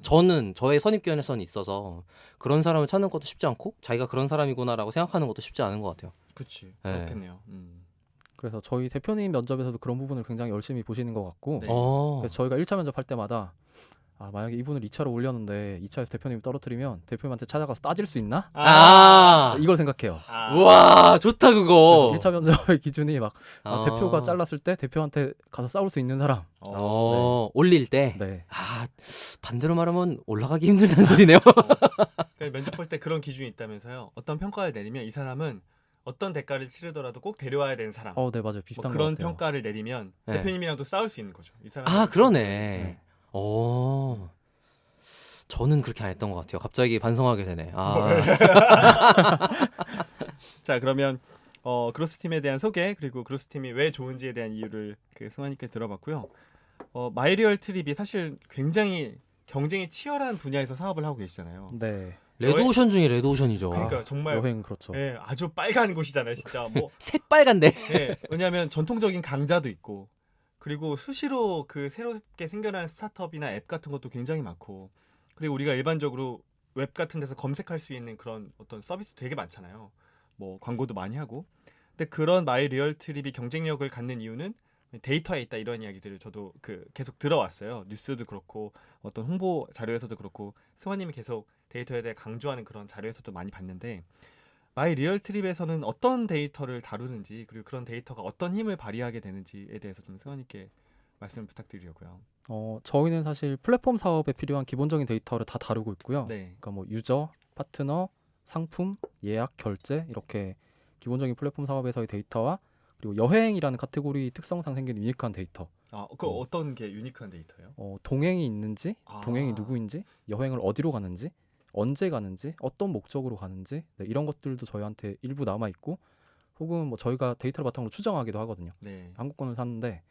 저는 저의 선입견에서는 있어서 그런 사람을 찾는 것도 쉽지 않고 자기가 그런 사람이구나라고 생각하는 것도 쉽지 않은 것 같아요. 그치. 네. 그렇겠네요. 그래서 저희 대표님 면접에서도 그런 부분을 굉장히 열심히 보시는 것 같고 네. 그래서 저희가 1차 면접할 때마다 만약에 이분을 2차로 올렸는데 2차에서 대표님이 떨어뜨리면 대표님한테 찾아가서 따질 수 있나? 이걸 생각해요. 우와 좋다 그거. 1차 면접의 기준이 막 대표가 잘랐을 때 대표한테 가서 싸울 수 있는 사람. 올릴 때. 네. 반대로 말하면 올라가기 힘들다는 소리네요. 그러니까 면접 볼 때 그런 기준이 있다면서요. 어떤 평가를 내리면 이 사람은 어떤 대가를 치르더라도 꼭 데려와야 되는 사람. 네 맞아요. 비슷한 것 그런 같아요. 평가를 내리면 네. 대표님이랑도 싸울 수 있는 거죠. 이 사람. 그러네. 네. 저는 그렇게 안 했던 것 같아요. 갑자기 반성하게 되네. 자 그러면 그로스팀에 대한 소개 그리고 그로스팀이 왜 좋은지에 대한 이유를 승환님께 들어봤고요. 마이리얼 트립이 사실 굉장히 경쟁이 치열한 분야에서 사업을 하고 계시잖아요. 네. 레드오션 중에 레드오션이죠. 그러니까 정말 여행 그렇죠. 예, 아주 빨간 곳이잖아요, 진짜. 뭐 새빨간데. 예, 왜냐하면 전통적인 강자도 있고 그리고 수시로 그 새롭게 생겨난 스타트업이나 앱 같은 것도 굉장히 많고 그리고 우리가 일반적으로 웹 같은 데서 검색할 수 있는 그런 어떤 서비스 되게 많잖아요. 뭐 광고도 많이 하고. 근데 그런 마이 리얼 트립이 경쟁력을 갖는 이유는 데이터에 있다 이런 이야기들을 저도 계속 들어왔어요. 뉴스도 그렇고 어떤 홍보 자료에서도 그렇고 승환님이 계속 데이터에 대해 강조하는 그런 자료에서도 많이 봤는데 마이 리얼 트립에서는 어떤 데이터를 다루는지 그리고 그런 데이터가 어떤 힘을 발휘하게 되는지에 대해서 좀 승환님께 말씀을 부탁드리려고요. 저희는 사실 플랫폼 사업에 필요한 기본적인 데이터를 다 다루고 있고요. 네. 그러니까 뭐 유저, 파트너, 상품, 예약, 결제 이렇게 기본적인 플랫폼 사업에서의 데이터와 그리고 여행이라는 카테고리 특성상 생긴 유니크한 데이터. 어떤 게 유니크한 데이터예요? 동행이 있는지, 동행이 누구인지, 여행을 어디로 가는지, 언제 가는지, 어떤 목적으로 가는지 네, 이런 것들도 저희한테 일부 남아 있고 혹은 뭐 저희가 데이터를 바탕으로 추정하기도 하거든요. 네. 항공권을 샀는데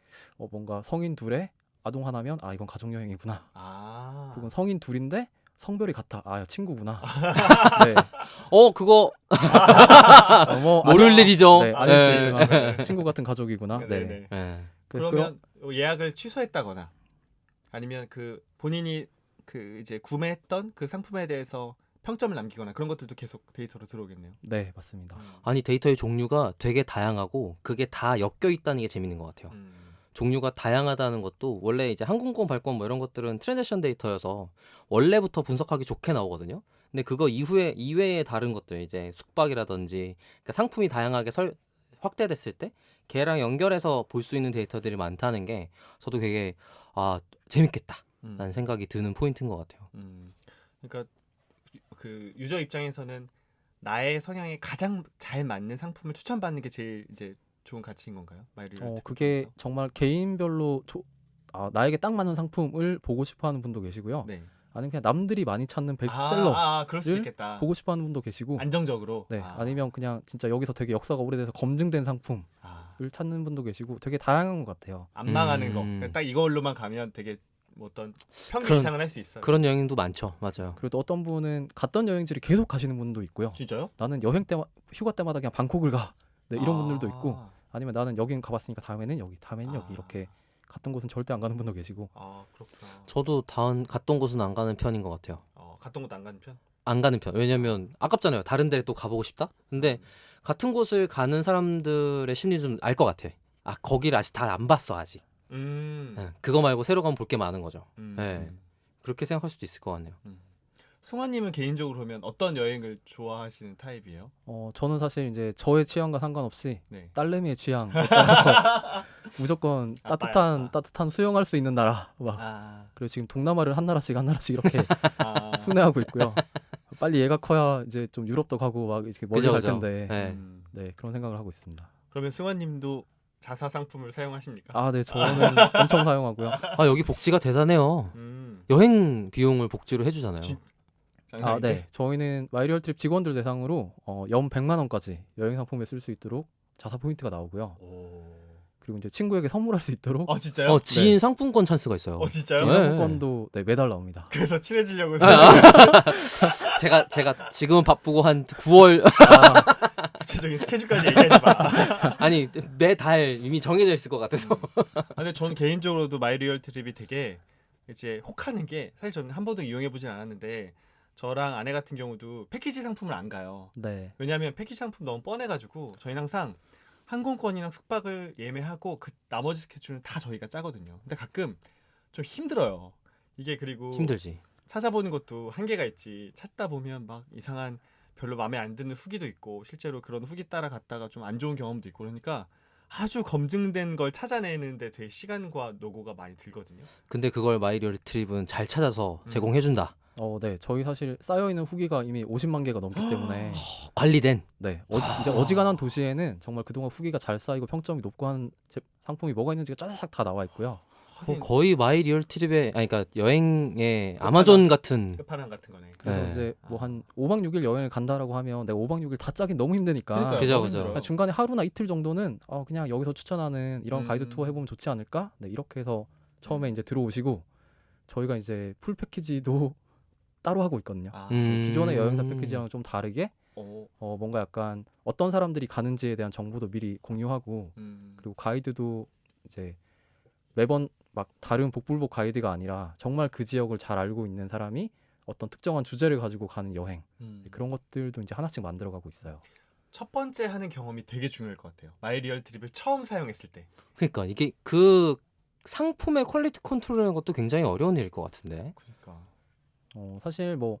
뭔가 성인 둘에 아동 하나면 이건 가족 여행이구나. 혹은 성인 둘인데 성별이 같아. 친구구나. 네. 그거 뭐 모를 일이죠. 네, 아닐 수 있지만 친구 같은 가족이구나. 네. 그러면 예약을 취소했다거나 아니면 본인이 이제 구매했던 그 상품에 대해서 평점을 남기거나 그런 것들도 계속 데이터로 들어오겠네요. 네, 맞습니다. 아니 데이터의 종류가 되게 다양하고 그게 다 엮여 있다는 게 재밌는 것 같아요. 종류가 다양하다는 것도 원래 이제 항공권, 발권 뭐 이런 것들은 트랜잭션 데이터여서 원래부터 분석하기 좋게 나오거든요. 근데 그거 이외에 다른 것들 이제 숙박이라든지 그러니까 상품이 다양하게 확대됐을 때 걔랑 연결해서 볼 수 있는 데이터들이 많다는 게 저도 되게 재밌겠다라는 음. 생각이 드는 포인트인 것 같아요. 그러니까 그 유저 입장에서는 나의 성향에 가장 잘 맞는 상품을 추천받는 게 제일 이제 좋은 가치인 건가요? 마이리얼 그게 정말 개인별로 나에게 딱 맞는 상품을 보고 싶어하는 분도 계시고요. 네. 아니면 그냥 남들이 많이 찾는 베스트셀러 그럴 수 있겠다. 보고 싶어하는 분도 계시고, 안정적으로. 네, 아니면 그냥 진짜 여기서 되게 역사가 오래돼서 검증된 상품을 찾는 분도 계시고 되게 다양한 것 같아요. 안 망하는 거. 그러니까 딱 이걸로만 가면 되게 뭐 어떤 평균 그런- 이상은 할 수 있어요. 그런 여행도 많죠. 맞아요. 그리고 또 어떤 분은 갔던 여행지를 계속 가시는 분도 있고요. 진짜요? 나는 여행 때 휴가 때마다 그냥 방콕을 가. 네, 이런 분들도 있고, 아, 아니면 나는 여긴 가봤으니까 다음에는 여기, 다음에는 여기, 아. 이렇게 갔던 곳은 절대 안 가는 분도 계시고. 그렇구나. 저도 다음 갔던 곳은 안 가는 편인 것 같아요. 갔던 곳 안 가는 편? 안 가는 편. 왜냐면 아깝잖아요. 다른 데를 또 가보고 싶다. 근데 같은 곳을 가는 사람들의 심리 좀 알 것 같아. 거기를 아직 다 안 봤어 아직. 그거 말고 새로 가면 볼 게 많은 거죠. 네. 그렇게 생각할 수도 있을 것 같네요. 승환님은 개인적으로 보면 어떤 여행을 좋아하시는 타입이에요? 저는 사실 이제 저의 취향과 상관없이 네. 딸내미의 취향에 따라서 무조건 아빠야. 따뜻한 수영할 수 있는 나라 막 그리고 지금 동남아를 한 나라씩 이렇게 순회하고 있고요. 빨리 얘가 커야 이제 좀 유럽도 가고 막 이렇게 멀리 그죠, 갈 그죠. 텐데 네. 네, 그런 생각을 하고 있습니다. 그러면 승환님도 자사 상품을 사용하십니까? 네, 저는 엄청 사용하고요. 여기 복지가 대단해요. 음. 여행 비용을 복지로 해주잖아요. 진- 장난인데? 네, 저희는 마이리얼 트립 직원들 대상으로 연 100만 원까지 여행 상품에 쓸 수 있도록 자사 포인트가 나오고요. 그리고 이제 친구에게 선물할 수 있도록 진짜요? 지인 상품권 찬스가 있어요. 진짜요? 네. 상품권도 매달 나옵니다. 그래서 친해지려고 제가 지금은 바쁘고 한 9월 구체적인 스케줄까지 얘기하지 마. 아니 매달 이미 정해져 있을 것 같아서. 근데 저는 개인적으로도 마이리얼 트립이 되게 이제 혹하는 게 사실 저는 한 번도 이용해 보진 않았는데 저랑 아내 같은 경우도 패키지 상품을 안 가요. 네. 왜냐하면 패키지 상품 너무 뻔해가지고 저희는 항상 항공권이랑 숙박을 예매하고 그 나머지 스케줄은 다 저희가 짜거든요. 근데 가끔 좀 힘들어요. 이게 그리고 힘들지. 찾아보는 것도 한계가 있지. 찾다 보면 막 이상한 별로 마음에 안 드는 후기도 있고 실제로 그런 후기 따라 갔다가 좀 안 좋은 경험도 있고 그러니까 아주 검증된 걸 찾아내는데 되게 시간과 노고가 많이 들거든요. 근데 그걸 마이리얼 트립은 잘 찾아서 제공해준다. 네. 저희 사실 쌓여 있는 후기가 이미 50만 개가 넘기 때문에 관리된. 네. 이제 어지간한 도시에는 정말 그동안 후기가 잘 쌓이고 평점이 높고 한 상품이 뭐가 있는지가 쫙 다 나와 있고요. 거의 마이리얼 트립의 그러니까 여행의 아마존 같은. 끝판왕 같은 거네. 그래서 네. 이제 뭐 한 5박 6일 여행을 간다라고 하면 내가 5박 6일 다 짜긴 너무 힘드니까 그러니까요. 그죠, 너무 그죠. 힘들어요. 중간에 하루나 이틀 정도는 그냥 여기서 추천하는 이런 가이드 음. 투어 해보면 좋지 않을까? 네, 이렇게 해서 처음에 이제 들어오시고 저희가 이제 풀 패키지도 따로 하고 있거든요. 기존의 여행사 패키지랑 좀 다르게 뭔가 약간 어떤 사람들이 가는지에 대한 정보도 미리 공유하고 그리고 가이드도 이제 매번 막 다른 복불복 가이드가 아니라 정말 그 지역을 잘 알고 있는 사람이 어떤 특정한 주제를 가지고 가는 여행 그런 것들도 이제 하나씩 만들어가고 있어요. 첫 번째 하는 경험이 되게 중요할 것 같아요. 마이리얼 트립을 처음 사용했을 때. 그러니까 이게 그 상품의 퀄리티 컨트롤하는 것도 굉장히 어려운 일일 것 같은데. 그러니까. 사실 뭐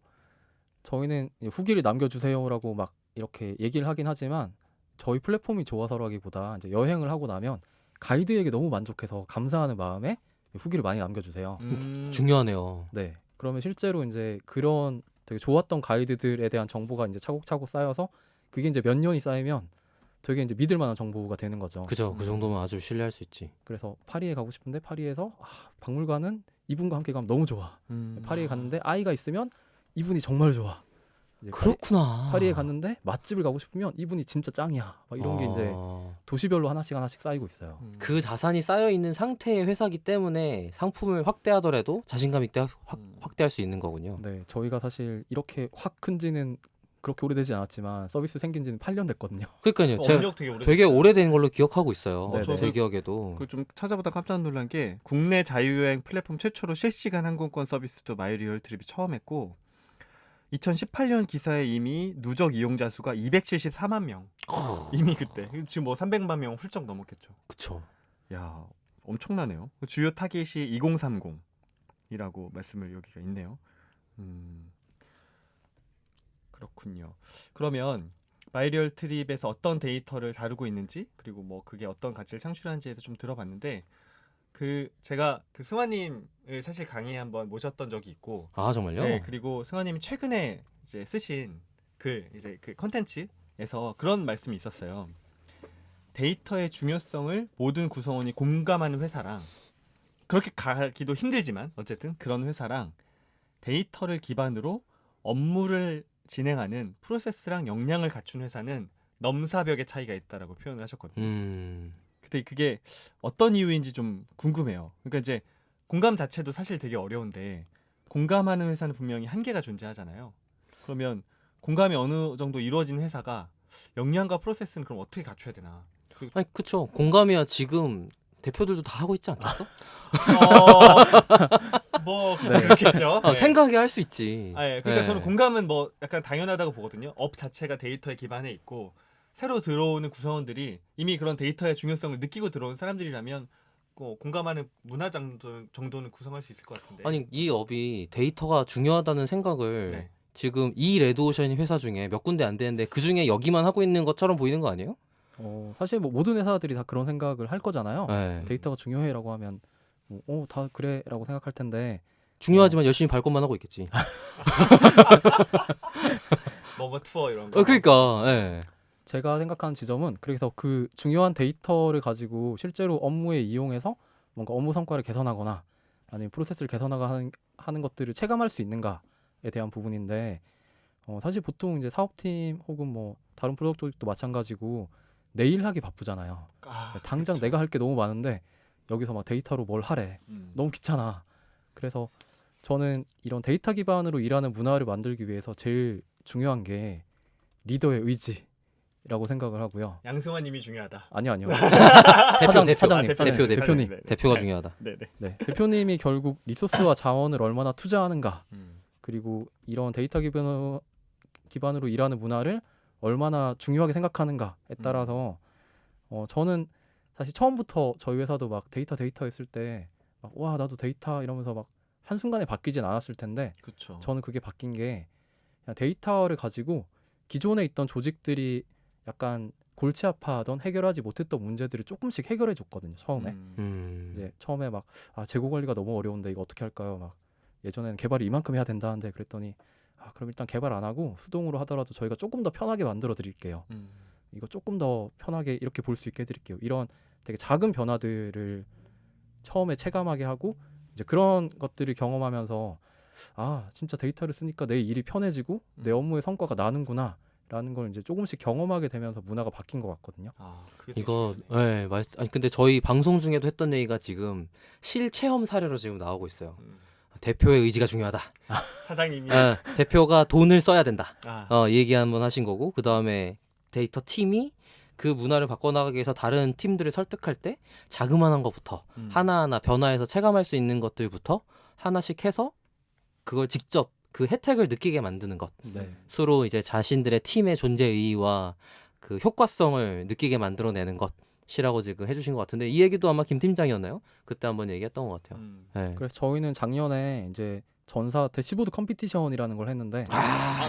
저희는 후기를 남겨주세요라고 막 이렇게 얘기를 하긴 하지만 저희 플랫폼이 좋아서라기보다 이제 여행을 하고 나면 가이드에게 너무 만족해서 감사하는 마음에 후기를 많이 남겨주세요. 중요하네요. 네, 그러면 실제로 이제 그런 되게 좋았던 가이드들에 대한 정보가 이제 차곡차곡 쌓여서 그게 이제 몇 년이 쌓이면 되게 이제 믿을 만한 정보가 되는 거죠. 그죠. 그 정도면 아주 신뢰할 수 있지. 그래서 파리에 가고 싶은데 파리에서 박물관은 이분과 함께 가면 너무 좋아. 파리에 갔는데 아이가 있으면 이분이 정말 좋아. 이제 그렇구나. 파리에 갔는데 맛집을 가고 싶으면 이분이 진짜 짱이야. 막 이런 게 이제 도시별로 하나씩 쌓이고 있어요. 그 자산이 쌓여 있는 상태의 회사기 때문에 상품을 확대하더라도 자신감 있게 확대할 수 있는 거군요. 네, 저희가 사실 이렇게 확 큰지는 그렇게 오래되지 않았지만 서비스 생긴 지는 8년 됐거든요. 그러니까요. 제가 업력 되게 오래. 되게 오래된 걸로 기억하고 있어요. 네네. 제 기억에도. 좀 찾아보다 깜짝 놀란 게 국내 자유여행 플랫폼 최초로 실시간 항공권 서비스도 마이리얼 트립이 처음 했고 2018년 기사에 이미 누적 이용자 수가 274만 명. 이미 그때. 지금 뭐 300만 명 훌쩍 넘었겠죠. 그쵸. 야, 엄청나네요. 주요 타깃이 2030이라고 말씀을 여기가 있네요. 그렇군요. 그러면 마이리얼 트립에서 어떤 데이터를 다루고 있는지 그리고 뭐 그게 어떤 가치를 창출하는지에서 좀 들어봤는데 제가 승환님을 사실 강의에 한번 모셨던 적이 있고 아 정말요? 네 그리고 승환님이 최근에 이제 쓰신 이제 그 컨텐츠에서 그런 말씀이 있었어요. 데이터의 중요성을 모든 구성원이 공감하는 회사랑 그렇게 가기도 힘들지만 어쨌든 그런 회사랑 데이터를 기반으로 업무를 진행하는 프로세스랑 역량을 갖춘 회사는 넘사벽의 차이가 있다라고 표현을 하셨거든요. 근데 그게 어떤 이유인지 좀 궁금해요. 그러니까 이제 공감 자체도 사실 되게 어려운데 공감하는 회사는 분명히 한계가 존재하잖아요. 그러면 공감이 어느 정도 이루어진 회사가 역량과 프로세스는 그럼 어떻게 갖춰야 되나? 아니 그쵸. 공감이야 지금 대표들도 다 하고 있지 않겠어? 뭐 네. 그렇겠죠. 네. 생각이 할 수 있지. 그러니까 네. 저는 공감은 뭐 약간 당연하다고 보거든요. 업 자체가 데이터에 기반해 있고 새로 들어오는 구성원들이 이미 그런 데이터의 중요성을 느끼고 들어온 사람들이라면 공감하는 문화 정도는 구성할 수 있을 것 같은데. 아니 이 업이 데이터가 중요하다는 생각을 네. 지금 이 레드오션 회사 중에 몇 군데 안 되는데 그 중에 여기만 하고 있는 것처럼 보이는 거 아니에요? 사실 뭐 모든 회사들이 다 그런 생각을 할 거잖아요. 네. 데이터가 중요해라고 하면 다 그래라고 생각할 텐데 중요하지만 열심히 발 것만 하고 있겠지. 뭐뭐 투어 이런 거. 그러니까. 예. 제가 생각하는 지점은 그래서 그 중요한 데이터를 가지고 실제로 업무에 이용해서 뭔가 업무 성과를 개선하거나 아니면 프로세스를 개선하는 것들을 체감할 수 있는가에 대한 부분인데 사실 보통 이제 사업팀 혹은 뭐 다른 프로덕트 조직도 마찬가지고 내일 하기 바쁘잖아요. 당장 그렇죠. 내가 할 게 너무 많은데 여기서 막 데이터로 뭘 하래. 너무 귀찮아. 그래서 저는 이런 데이터 기반으로 일하는 문화를 만들기 위해서 제일 중요한 게 리더의 의지라고 생각을 하고요. 양승환님이 중요하다. 아니요. 대표. 사장님, 대표님. 네. 대표가 중요하다. 네네. 네, 대표님이 결국 리소스와 자원을 얼마나 투자하는가 그리고 이런 데이터 기반으로 일하는 문화를 얼마나 중요하게 생각하는가에 따라서 저는 사실 처음부터 저희 회사도 막 데이터 했을 때 와 나도 데이터 이러면서 막 한순간에 바뀌진 않았을 텐데 그렇죠. 저는 그게 바뀐 게 그냥 데이터를 가지고 기존에 있던 조직들이 약간 골치 아파하던 해결하지 못했던 문제들을 조금씩 해결해 줬거든요. 처음에 이제 처음에 막 재고 관리가 너무 어려운데 이거 어떻게 할까요? 막 예전에는 개발이 이만큼 해야 된다는데 그랬더니 그럼 일단 개발 안 하고 수동으로 하더라도 저희가 조금 더 편하게 만들어 드릴게요. 이거 조금 더 편하게 이렇게 볼 수 있게 해드릴게요. 이런 되게 작은 변화들을 처음에 체감하게 하고 이제 그런 것들을 경험하면서 진짜 데이터를 쓰니까 내 일이 편해지고 내 업무의 성과가 나는구나 라는 걸 이제 조금씩 경험하게 되면서 문화가 바뀐 것 같거든요. 그게 되게 이거 중요하네. 아니 근데 저희 방송 중에도 했던 얘기가 지금 실체험 사례로 지금 나오고 있어요. 대표의 의지가 중요하다. 사장님이 대표가 돈을 써야 된다. 얘기 한번 하신 거고 그 다음에 데이터 팀이 그 문화를 바꿔나가기 위해서 다른 팀들을 설득할 때 자그마한 것부터 하나하나 변화해서 체감할 수 있는 것들부터 하나씩 해서 그걸 직접 그 혜택을 느끼게 만드는 것. 네. 서로 이제 자신들의 팀의 존재 의의와 그 효과성을 느끼게 만들어내는 것이라고 지금 해주신 것 같은데 이 얘기도 아마 김 팀장이었나요? 그때 한번 얘기했던 것 같아요. 네. 그래서 저희는 작년에 이제 전사 대시보드 컴피티션이라는 걸 했는데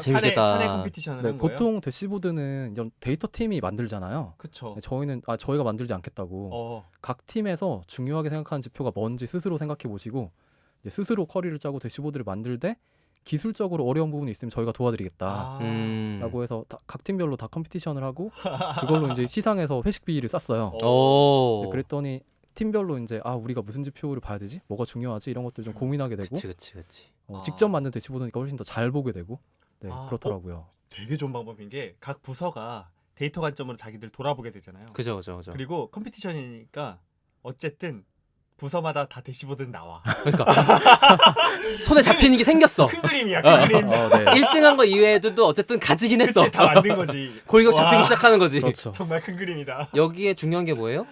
재밌겠다. 사례 컴피티션을 한 거예요? 보통 대시보드는 이런 데이터 팀이 만들잖아요. 그렇죠. 저희는 저희가 만들지 않겠다고 각 팀에서 중요하게 생각하는 지표가 뭔지 스스로 생각해 보시고 이제 스스로 쿼리를 짜고 대시보드를 만들 때 기술적으로 어려운 부분이 있으면 저희가 도와드리겠다 라고 해서 각 팀별로 다 컴피티션을 하고 그걸로 이제 시상에서 회식 비를 쌌어요. 오. 그랬더니 팀별로 이제 우리가 무슨 지표를 봐야 되지? 뭐가 중요하지? 이런 것들 좀 고민하게 되고 그치. 직접 만든 대시보드니까 훨씬 더 잘 보게 되고 그렇더라고요. 되게 좋은 방법인 게 각 부서가 데이터 관점으로 자기들 돌아보게 되잖아요. 그죠. 그리고 컴피티션이니까 어쨌든 부서마다 다 대시보드는 나와. 그러니까 손에 잡히는 게 생겼어. 큰 그림이야, 큰 그림. 네. 1등한 거 이외에도 어쨌든 가지긴 했어. 그치, 다 만든 거지. 골격 잡히기 시작하는 거지. 그렇죠. 정말 큰 그림이다. 여기에 중요한 게 뭐예요?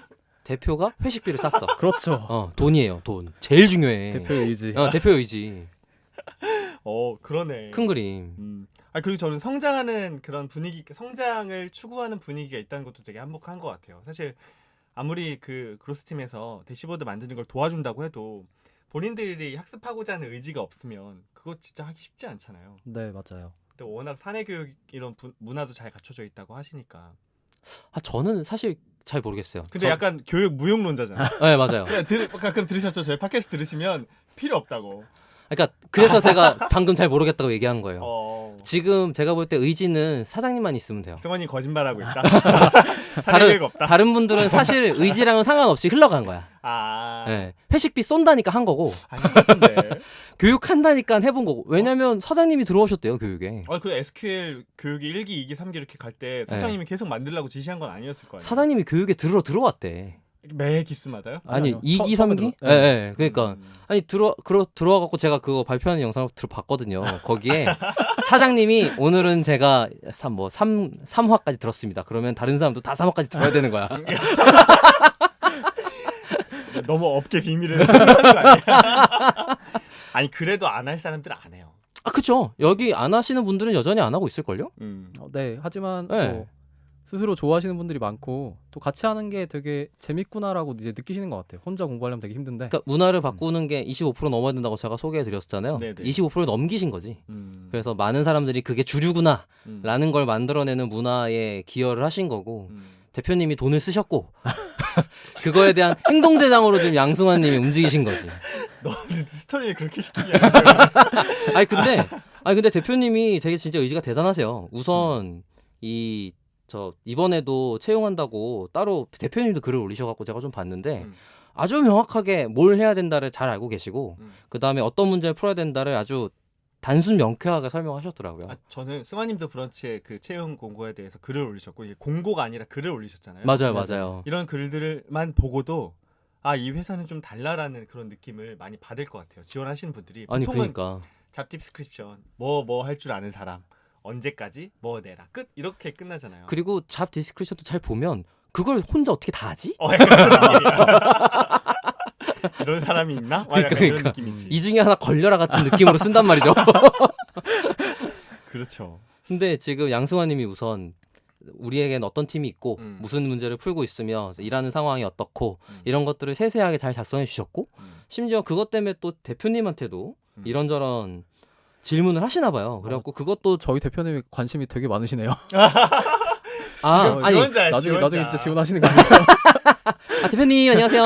대표가 회식비를 쌌어. 그렇죠. 돈이에요. 돈. 제일 중요해. 대표의 의지. 대표 의지. 그러네. 큰 그림. 그리고 저는 성장하는 그런 분위기, 성장을 추구하는 분위기가 있다는 것도 되게 한몫한 것 같아요. 사실 아무리 그 그로스팀에서 대시보드 만드는 걸 도와준다고 해도 본인들이 학습하고자 하는 의지가 없으면 그거 진짜 하기 쉽지 않잖아요. 네, 맞아요. 근데 워낙 사내 교육 이런 문화도 잘 갖춰져 있다고 하시니까. 저는 사실 잘 모르겠어요. 근데 약간 교육 무용론자잖아요. 네, 맞아요. 가끔 들으셨죠? 저희 팟캐스트 들으시면 필요 없다고. 그러니까 그래서 제가 방금 잘 모르겠다고 얘기한 거예요. 지금 제가 볼 때 의지는 사장님만 있으면 돼요. 승원이 거짓말하고 있다. 사내 교육 없다. 다른 분들은 사실 의지랑은 상관없이 흘러간 거야. 네, 회식비 쏜다니까 한 거고 아닌데. 교육한다니까 해본 거고. 왜냐면 사장님이 들어오셨대요 교육에. 그 SQL 교육이 1기, 2기, 3기 이렇게 갈 때 사장님이 계속 만들라고 지시한 건 아니었을 거예요. 사장님이 교육에 들어왔대. 매 기수마다요? 아니 아니요. 2기, 처음에 3기? 예, 예. 그러니까 음. 아니 들어와 갖고 제가 그거 발표하는 영상을 봤거든요. 거기에 사장님이 오늘은 제가 3화까지 들었습니다. 그러면 다른 사람도 다 3화까지 들어야 되는 거야. 너무 업계 비밀을 설명하는 거 아니야? 아니 그래도 안 할 사람들은 안 해요. 그쵸. 여기 안 하시는 분들은 여전히 안 하고 있을걸요? 네, 하지만 네. 뭐 스스로 좋아하시는 분들이 많고 또 같이 하는 게 되게 재밌구나라고 이제 느끼시는 것 같아요. 혼자 공부하려면 되게 힘든데. 그러니까 문화를 바꾸는 게 25% 넘어야 된다고 제가 소개해 드렸잖아요. 네네. 25%를 넘기신 거지. 그래서 많은 사람들이 그게 주류구나 라는 걸 만들어내는 문화에 기여를 하신 거고 대표님이 돈을 쓰셨고 그거에 대한 행동대장으로 지금 양승환 님이 움직이신 거지. 너는 스토리를 그렇게 시키냐? 근데 대표님이 되게 진짜 의지가 대단하세요. 우선 이번에도 채용한다고 따로 대표님도 글을 올리셔갖고 제가 좀 봤는데 아주 명확하게 뭘 해야 된다를 잘 알고 계시고 그 다음에 어떤 문제를 풀어야 된다를 아주 단순 명쾌하게 설명하셨더라고요. 저는 승환님도 브런치에 그 채용 공고에 대해서 글을 올리셨고 이게 공고가 아니라 글을 올리셨잖아요. 맞아요. 이런 글들만 보고도 이 회사는 좀 달라라는 그런 느낌을 많이 받을 것 같아요. 지원하시는 분들이 아니 보통은 그러니까 잡 디스크립션 뭐 할 줄 아는 사람 언제까지 뭐 내라 끝 이렇게 끝나잖아요. 그리고 잡 디스크리션도 잘 보면 그걸 혼자 어떻게 다 하지? 약간 그런 느낌이야. 이런 사람이 있나? 약간 이런 느낌이지. 이 중에 하나 걸려라 같은 느낌으로 쓴단 말이죠. 그렇죠. 근데 지금 양승환님이 우선 우리에겐 어떤 팀이 있고 무슨 문제를 풀고 있으며 일하는 상황이 어떻고 이런 것들을 세세하게 잘 작성해 주셨고 심지어 그것 때문에 또 대표님한테도 이런저런 질문을 하시나 봐요. 그래갖고 그것도 저희 대표님이 관심이 되게 많으시네요. 지원자야, 나중에 진짜 지원하시는 거 아니에요? 대표님 안녕하세요.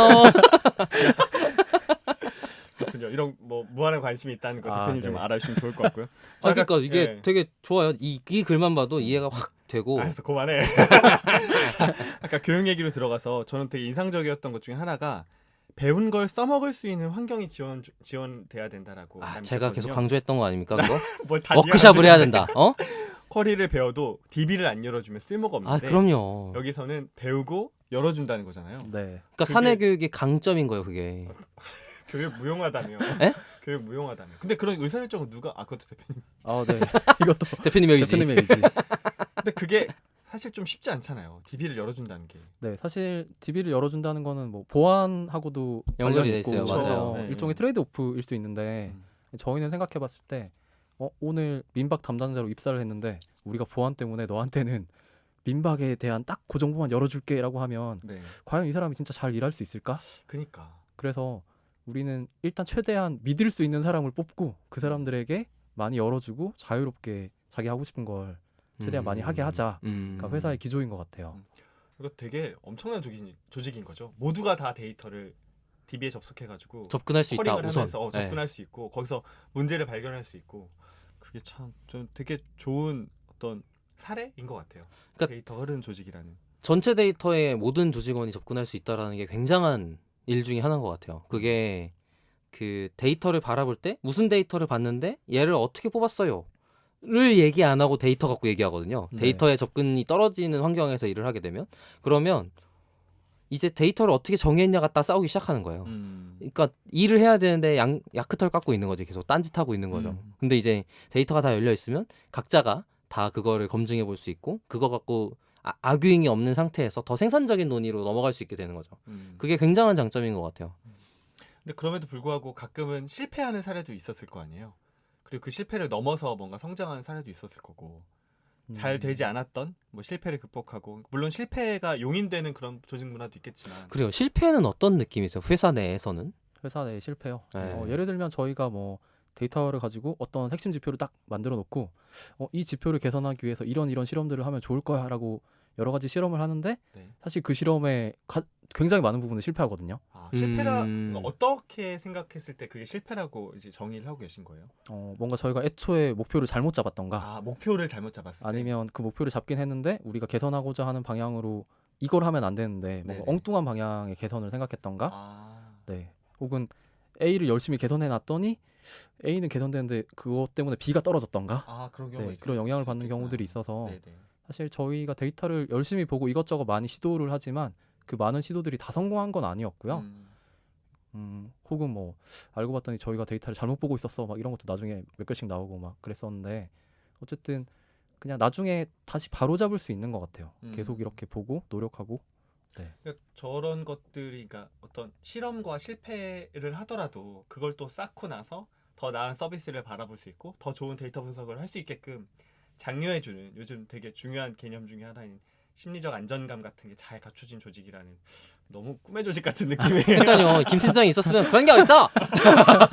그렇군요. 이런 뭐 무한한 관심이 있다는 거 대표님 좀 알아주시면 좋을 것 같고요. 그러니까 이게 되게 좋아요. 이 글만 봐도 이해가 확 되고. 알았어, 그만해. 아까 교육 얘기로 들어가서 저는 되게 인상적이었던 것 중에 하나가 배운 걸 써먹을 수 있는 환경이 지원돼야 된다라고. 제가 계속 강조했던 거 아닙니까 그거? 다 워크샵을 해야 된다. 쿼리를 배워도 DB를 안 열어주면 쓸모가 없는데. 그럼요. 여기서는 배우고 열어준다는 거잖아요. 네. 그러니까 사내 교육이 강점인 거예요 그게. 교육 무용하다며. 에? 교육 무용하다며. 근데 그런 의사결정은 누가? 그것도 대표님. 네. 이것도 대표님의 의지. 대표님의 의지. 근데 그게 사실 좀 쉽지 않잖아요. DB를 열어준다는 게. 네, 사실 DB를 열어준다는 거는 뭐 보안하고도 연결이 돼 있고, 있어요. 맞아요. 네. 일종의 트레이드 오프일 수 있는데 저희는 생각해봤을 때 오늘 민박 담당자로 입사를 했는데 우리가 보안 때문에 너한테는 민박에 대한 딱 그 정보만 열어줄게라고 하면 과연 이 사람이 진짜 잘 일할 수 있을까? 그니까. 그래서 우리는 일단 최대한 믿을 수 있는 사람을 뽑고 그 사람들에게 많이 열어주고 자유롭게 자기 하고 싶은 걸 최대한 많이 하게 하자. 그러니까 회사의 기조인 것 같아요. 이거 되게 엄청난 조직인 거죠. 모두가 다 데이터를 DB에 접속해가지고 접근할 수 있다. 커링을 우선 하면서 접근할 수 있고 거기서 문제를 발견할 수 있고 그게 참 좀 되게 좋은 어떤 사례인 것 같아요. 그러니까 데이터 흐르는 조직이라는. 전체 데이터에 모든 조직원이 접근할 수 있다라는 게 굉장한 일 중에 하나인 것 같아요. 그게 그 데이터를 바라볼 때 무슨 데이터를 봤는데 얘를 어떻게 뽑았어요? 를 얘기 안 하고 데이터 갖고 얘기하거든요. 네. 데이터에 접근이 떨어지는 환경에서 일을 하게 되면 그러면 이제 데이터를 어떻게 정의했냐 갖다 싸우기 시작하는 거예요. 그러니까 일을 해야 되는데 야크털 깎고 있는 거지. 계속 딴짓하고 있는 거죠. 근데 이제 데이터가 다 열려 있으면 각자가 다 그거를 검증해 볼 수 있고 그거 갖고 악유잉이 없는 상태에서 더 생산적인 논의로 넘어갈 수 있게 되는 거죠. 그게 굉장한 장점인 것 같아요. 근데 그럼에도 불구하고 가끔은 실패하는 사례도 있었을 거 아니에요. 그리고 그 실패를 넘어서 뭔가 성장하는 사례도 있었을 거고 잘 되지 않았던 뭐 실패를 극복하고 물론 실패가 용인되는 그런 조직 문화도 있겠지만 그래요. 실패는 어떤 느낌이세요? 회사 내에서는? 회사 내 실패요. 네. 예를 들면 저희가 뭐 데이터를 가지고 어떤 핵심 지표를 딱 만들어 놓고 이 지표를 개선하기 위해서 이런 실험들을 하면 좋을 거야라고 여러 가지 실험을 하는데 네. 사실 그 실험에 굉장히 많은 부분은 실패하거든요. 실패라 음. 그러니까 어떻게 생각했을 때 그게 실패라고 이제 정의를 하고 계신 거예요? 뭔가 저희가 애초에 목표를 잘못 잡았던가 목표를 잘못 잡았을 때. 아니면 그 목표를 잡긴 했는데 우리가 개선하고자 하는 방향으로 이걸 하면 안 되는데 뭔가 네네. 엉뚱한 방향의 개선을 생각했던가 아, 네. 혹은 A를 열심히 개선해 놨더니 A는 개선되는데 그것 때문에 B가 떨어졌던가 그런 경우 네, 그런 영향을 받는 경우들이 있어서 네네. 사실 저희가 데이터를 열심히 보고 이것저것 많이 시도를 하지만 그 많은 시도들이 다 성공한 건 아니었고요. 혹은 뭐 알고 봤더니 저희가 데이터를 잘못 보고 있었어 막 이런 것도 나중에 몇 개씩 나오고 막 그랬었는데 어쨌든 그냥 나중에 다시 바로잡을 수 있는 것 같아요. 계속 이렇게 보고 노력하고 그러니까 저런 것들이 그러니까 어떤 실험과 실패를 하더라도 그걸 또 쌓고 나서 더 나은 서비스를 바라볼 수 있고 더 좋은 데이터 분석을 할 수 있게끔 장려해주는 요즘 되게 중요한 개념 중에 하나인 심리적 안전감 같은 게 잘 갖춰진 조직이라는 너무 꿈의 조직 같은 느낌이에요. 그러니까요. 김 팀장이 있었으면 그런 게 어딨어?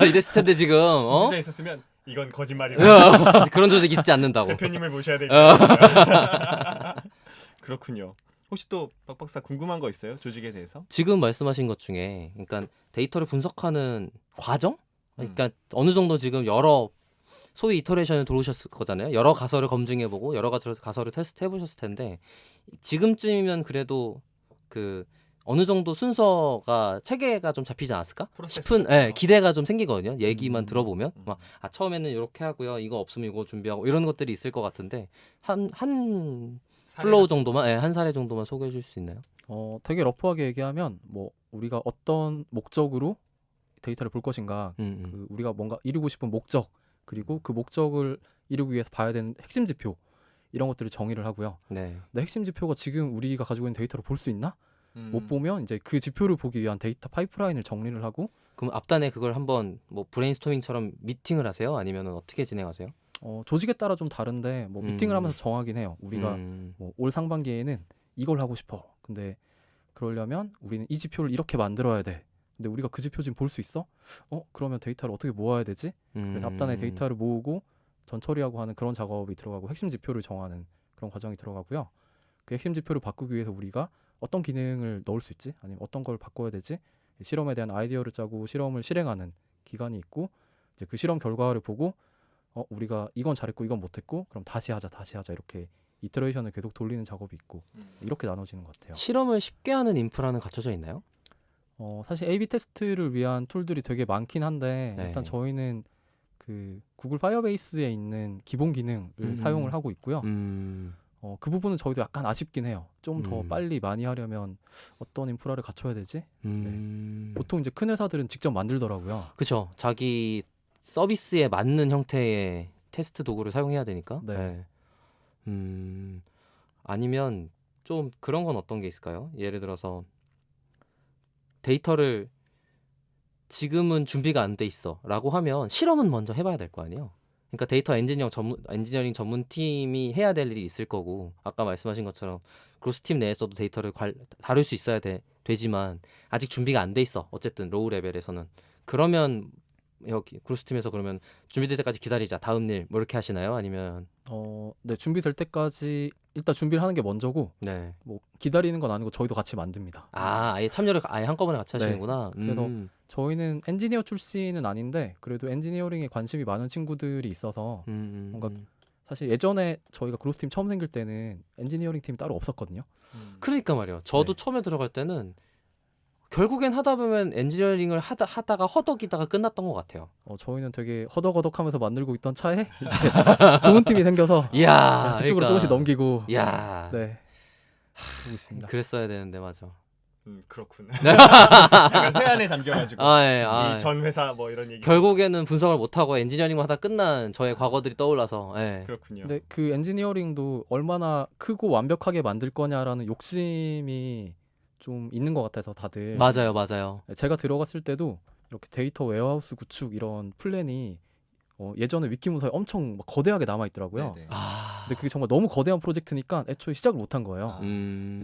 이랬을 텐데 지금 진짜 있었으면 이건 거짓말이고 그런 조직 있지 않는다고. 대표님을 모셔야 되겠다. 그렇군요. 혹시 또 박 박사 궁금한 거 있어요? 조직에 대해서? 지금 말씀하신 것 중에 그러니까 데이터를 분석하는 과정? 그러니까 어느 정도 지금 여러 소위 이터레이션을 들어오셨을 거잖아요. 여러 가설을 검증해보고 여러 가설을 테스트해보셨을 텐데 지금쯤이면 그래도 그 어느 정도 순서가 체계가 좀 잡히지 않았을까 싶은 기대가 좀 생기거든요. 얘기만 들어보면 막 처음에는 이렇게 하고요. 이거 없으면 이거 준비하고 이런 것들이 있을 것 같은데 한 플로우 정도만 한 사례 정도만 소개해 줄 수 있나요? 되게 러프하게 얘기하면 뭐 우리가 어떤 목적으로 데이터를 볼 것인가 그 우리가 뭔가 이루고 싶은 목적 그리고 그 목적을 이루기 위해서 봐야 되는 핵심 지표 이런 것들을 정의를 하고요. 네. 근데 핵심 지표가 지금 우리가 가지고 있는 데이터로 볼 수 있나? 못 보면 이제 그 지표를 보기 위한 데이터 파이프라인을 정리를 하고 그럼 앞단에 그걸 한번 뭐 브레인스토밍처럼 미팅을 하세요? 아니면 어떻게 진행하세요? 조직에 따라 좀 다른데 뭐 미팅을 하면서 정하긴 해요. 우리가 뭐 올 상반기에는 이걸 하고 싶어. 근데 그러려면 우리는 이 지표를 이렇게 만들어야 돼. 근데 우리가 그 지표 지금 볼 수 있어? 그러면 데이터를 어떻게 모아야 되지? 그래서 앞단에 데이터를 모으고 전 처리하고 하는 그런 작업이 들어가고 핵심 지표를 정하는 그런 과정이 들어가고요. 그 핵심 지표를 바꾸기 위해서 우리가 어떤 기능을 넣을 수 있지? 아니면 어떤 걸 바꿔야 되지? 실험에 대한 아이디어를 짜고 실험을 실행하는 기간이 있고 이제 그 실험 결과를 보고 우리가 이건 잘했고 이건 못했고 그럼 다시 하자 이렇게 이터레이션을 계속 돌리는 작업이 있고 이렇게 나눠지는 것 같아요. 실험을 쉽게 하는 인프라는 갖춰져 있나요? 사실 A/B 테스트를 위한 툴들이 되게 많긴 한데 네. 일단 저희는 그 구글 파이어베이스에 있는 기본 기능을 사용을 하고 있고요. 그 부분은 저희도 약간 아쉽긴 해요. 좀 더 빨리 많이 하려면 어떤 인프라를 갖춰야 되지? 네. 보통 이제 큰 회사들은 직접 만들더라고요. 그렇죠. 자기 서비스에 맞는 형태의 테스트 도구를 사용해야 되니까. 네. 아니면 좀 그런 건 어떤 게 있을까요? 예를 들어서 데이터를 지금은 준비가 안 돼 있어라고 하면 실험은 먼저 해봐야 될 거 아니에요. 그러니까 데이터 엔지니어링 전문 팀이 해야 될 일이 있을 거고 아까 말씀하신 것처럼 그로스 팀 내에서도 데이터를 다룰 수 있어야 되지만 아직 준비가 안 돼 있어. 어쨌든 로우 레벨에서는 그러면 여기 그로스 팀에서 그러면 준비될 때까지 기다리자. 다음 일 뭐 이렇게 하시나요? 아니면 네, 준비될 때까지 일단 준비를 하는 게 먼저고 네. 뭐 기다리는 건 아니고 저희도 같이 만듭니다. 아예 참여를 아예 한꺼번에 같이 네. 하시는구나. 그래서 저희는 엔지니어 출신은 아닌데 그래도 엔지니어링에 관심이 많은 친구들이 있어서 뭔가 사실 예전에 저희가 그로스 팀 처음 생길 때는 엔지니어링 팀이 따로 없었거든요. 그러니까 말이에요. 저도 네. 처음에 들어갈 때는 결국엔 하다 보면 엔지니어링을 하다가 허덕이다가 끝났던 것 같아요. 저희는 되게 허덕허덕하면서 만들고 있던 차에 이제 좋은 팀이 생겨서 이야, 그쪽으로 조금씩 넘기고 이야, 네 하고 있습니다. 그랬어야 되는데 맞아. 그렇구나. 약간 회한에 잠겨가지고 이 전 회사 뭐 이런 얘기. 결국에는 분석을 못하고 엔지니어링만 하다 끝난 저의 과거들이 떠올라서. 그렇군요. 근데 그 엔지니어링도 얼마나 크고 완벽하게 만들 거냐라는 욕심이 좀 있는 것 같아서 다들. 맞아요. 제가 들어갔을 때도 이렇게 데이터 웨어하우스 구축 이런 플랜이 예전에 위키문서에 엄청 막 거대하게 남아 있더라고요. 네네. 근데 그게 정말 너무 거대한 프로젝트니까 애초에 시작을 못 한 거예요.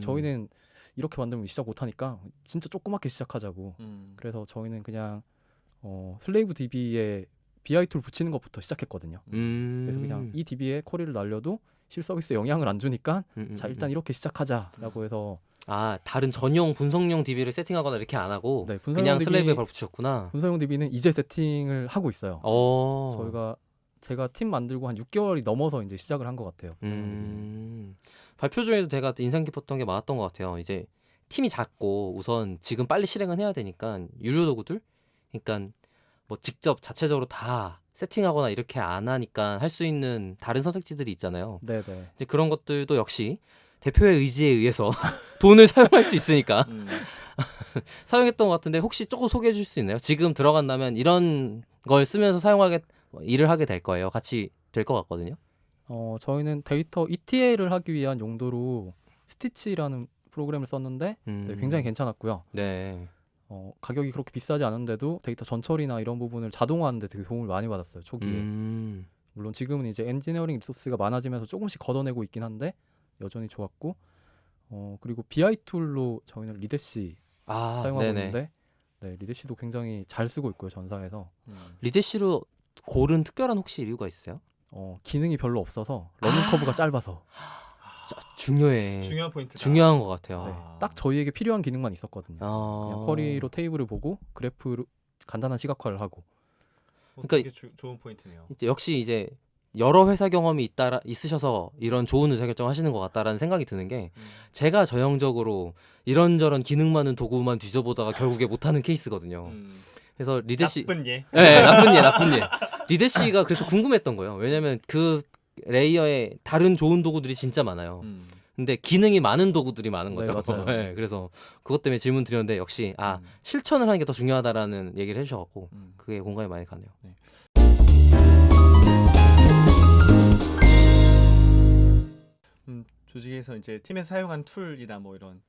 저희는 이렇게 만들면 시작 못 하니까 진짜 조그맣게 시작하자고. 그래서 저희는 그냥 슬레이브 DB에 BI 툴 붙이는 것부터 시작했거든요. 그래서 그냥 이 DB에 쿼리를 날려도 실 서비스에 영향을 안 주니까 자 일단 이렇게 시작하자라고 해서 다른 전용 분석용 DB를 세팅하거나 이렇게 안 하고 네, 그냥 슬레이브에 바로 붙였구나. 분석용 DB는 이제 세팅을 하고 있어요. 제가 팀 만들고 한 6개월이 넘어서 이제 시작을 한 것 같아요. 발표 중에도 제가 인상 깊었던 게 많았던 것 같아요. 이제 팀이 작고 우선 지금 빨리 실행은 해야 되니까 유료 도구들, 그러니까 뭐 직접 자체적으로 다 세팅하거나 이렇게 안 하니까 할 수 있는 다른 선택지들이 있잖아요. 네네. 이제 그런 것들도 역시 대표의 의지에 의해서 돈을 사용할 수 있으니까 사용했던 것 같은데 혹시 조금 소개해 줄 수 있나요? 지금 들어간다면 이런 걸 쓰면서 일을 하게 될 거예요. 같이 될 것 같거든요. 저희는 데이터 ETL을 하기 위한 용도로 스티치라는 프로그램을 썼는데 네, 굉장히 괜찮았고요. 네. 가격이 그렇게 비싸지 않은데도 데이터 전처리나 이런 부분을 자동화하는데 되게 도움을 많이 받았어요. 초기에. 물론 지금은 이제 엔지니어링 리소스가 많아지면서 조금씩 걷어내고 있긴 한데 여전히 좋았고 그리고 BI 툴로 저희는 리데시 사용하고 있는데 네, 리데시도 굉장히 잘 쓰고 있고요. 전사에서. 리데시로 고른 특별한 혹시 이유가 있어요? 기능이 별로 없어서 러닝 커브가 짧아서 중요해. 중요한 포인트. 중요한 것 같아요. 네, 딱 저희에게 필요한 기능만 있었거든요. 그냥 쿼리로 테이블을 보고 그래프로 간단한 시각화를 하고. 그러니까 되게 좋은 포인트네요. 역시 이제 여러 회사 경험이 있으셔서 이런 좋은 의사결정 하시는 것 같다라는 생각이 드는 게 제가 전형적으로 이런저런 기능 많은 도구만 뒤져보다가 결국에 못하는 케이스거든요. 그래서 리데시 나쁜 예. 네, 나쁜 예. 리데시가 그래서 궁금했던 거예요. 왜냐면 그 레이어에 다른 좋은 도구들이 진짜 많아요. 근데 기능이 많은 도구들이 많은 거죠. 네, 맞아요. 네, 그래서 그것 때문에 질문 드렸는데 역시 실천을 하는 게 더 중요하다라는 얘기를 해주셔갖고 그게 공감이 많이 가네요. 네. 조직에서 이제 팀에서 사용한 툴이나 뭐 이런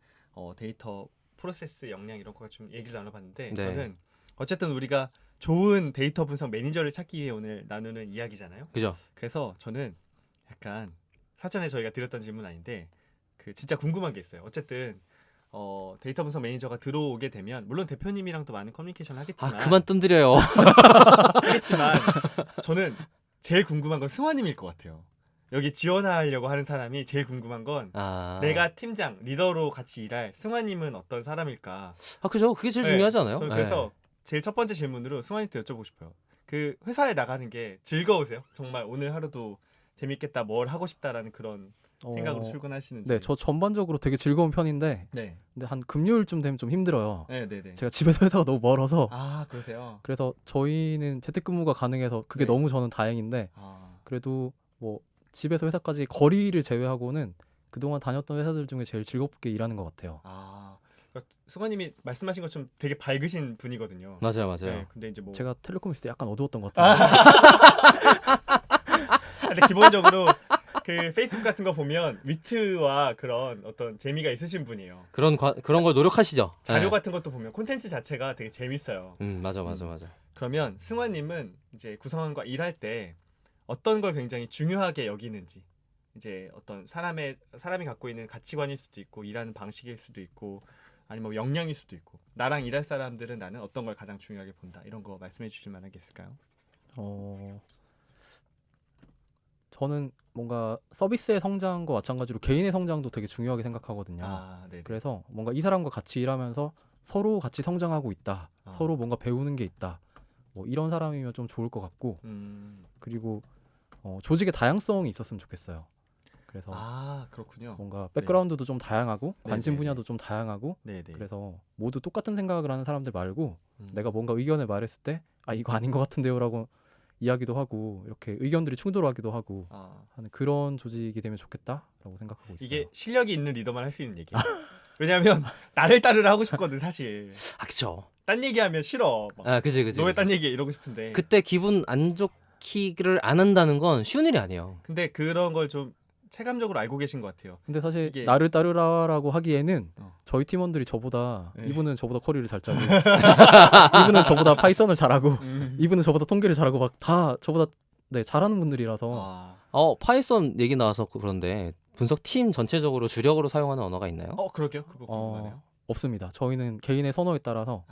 데이터 프로세스 역량 이런 거 좀 얘기를 나눠봤는데 저는 어쨌든 우리가 좋은 데이터 분석 매니저를 찾기 위해 오늘 나누는 이야기잖아요. 그죠? 그래서 저는 약간 사전에 저희가 드렸던 질문 아닌데 그 진짜 궁금한 게 있어요. 어쨌든 데이터 분석 매니저가 들어오게 되면 물론 대표님이랑도 많은 커뮤니케이션을 하겠지만 그만 뜸들여요. 하겠지만 저는 제일 궁금한 건 승화님일 것 같아요. 여기 지원하려고 하는 사람이 제일 궁금한 건 내가 팀장, 리더로 같이 일할 승화님은 어떤 사람일까? 그죠? 그게 제일 중요하지 않아요? 저는 그래서 제일 첫 번째 질문으로 승환이한테 여쭤보고 싶어요. 그 회사에 나가는 게 즐거우세요? 정말 오늘 하루도 재밌겠다, 뭘 하고 싶다라는 그런 생각으로 출근하시는지. 네, 저 전반적으로 되게 즐거운 편인데 네. 근데 한 금요일쯤 되면 좀 힘들어요. 네. 제가 집에서 회사가 너무 멀어서 그러세요? 그래서 저희는 재택근무가 가능해서 그게 너무 저는 다행인데 그래도 뭐 집에서 회사까지 거리를 제외하고는 그동안 다녔던 회사들 중에 제일 즐겁게 일하는 것 같아요. 그러니까 승환님이 말씀하신 것처럼 되게 밝으신 분이거든요. 맞아요. 네, 근데 이제 뭐 제가 텔레콤 있을 때 약간 어두웠던 것 같아요. 근데 기본적으로 그 페이스북 같은 거 보면 위트와 그런 어떤 재미가 있으신 분이에요. 그런 걸 노력하시죠. 자료 같은 것도 보면 콘텐츠 자체가 되게 재밌어요. 맞아. 그러면 승환님은 이제 구성원과 일할 때 어떤 걸 굉장히 중요하게 여기는지, 이제 어떤 사람이 갖고 있는 가치관일 수도 있고 일하는 방식일 수도 있고 아니면 뭐 역량일 수도 있고 나랑 일할 사람들은 나는 어떤 걸 가장 중요하게 본다, 이런 거 말씀해 주실 만한 게 있을까요? 저는 뭔가 서비스의 성장과 마찬가지로 개인의 성장도 되게 중요하게 생각하거든요. 네네. 그래서 뭔가 이 사람과 같이 일하면서 서로 같이 성장하고 있다, 서로 뭔가 배우는 게 있다, 뭐 이런 사람이면 좀 좋을 것 같고 그리고 조직의 다양성이 있었으면 좋겠어요. 그래서 그렇군요. 뭔가 백그라운드도 좀 다양하고 관심 네네네. 분야도 좀 다양하고 네네. 그래서 모두 똑같은 생각을 하는 사람들 말고 내가 뭔가 의견을 말했을 때 이거 아닌 것 같은데요라고 이야기도 하고 이렇게 의견들이 충돌하기도 하고 하는 그런 조직이 되면 좋겠다라고 생각하고 있어요. 이게 실력이 있는 리더만 할 수 있는 얘기예요. 왜냐하면 나를 따르라 하고 싶거든 사실. 그쵸. 딴 얘기하면 싫어. 그지. 너 왜 딴 얘기해 이러고 싶은데. 그때 기분 안 좋기를 안 한다는 건 쉬운 일이 아니에요. 근데 그런 걸 좀 체감적으로 알고 계신 것 같아요. 근데 사실 이게- 나를 따르라라고 하기에는 저희 팀원들이 저보다 네. 이분은 저보다 쿼리를 잘 짜고 이분은 저보다 파이썬을 잘하고 이분은 저보다 통계를 잘하고 막 다 저보다 잘하는 분들이라서 파이썬 얘기 나와서 그런데 분석팀 전체적으로 주력으로 사용하는 언어가 있나요? 그러게요. 그거 궁금하네요. 없습니다. 저희는 개인의 선호에 따라서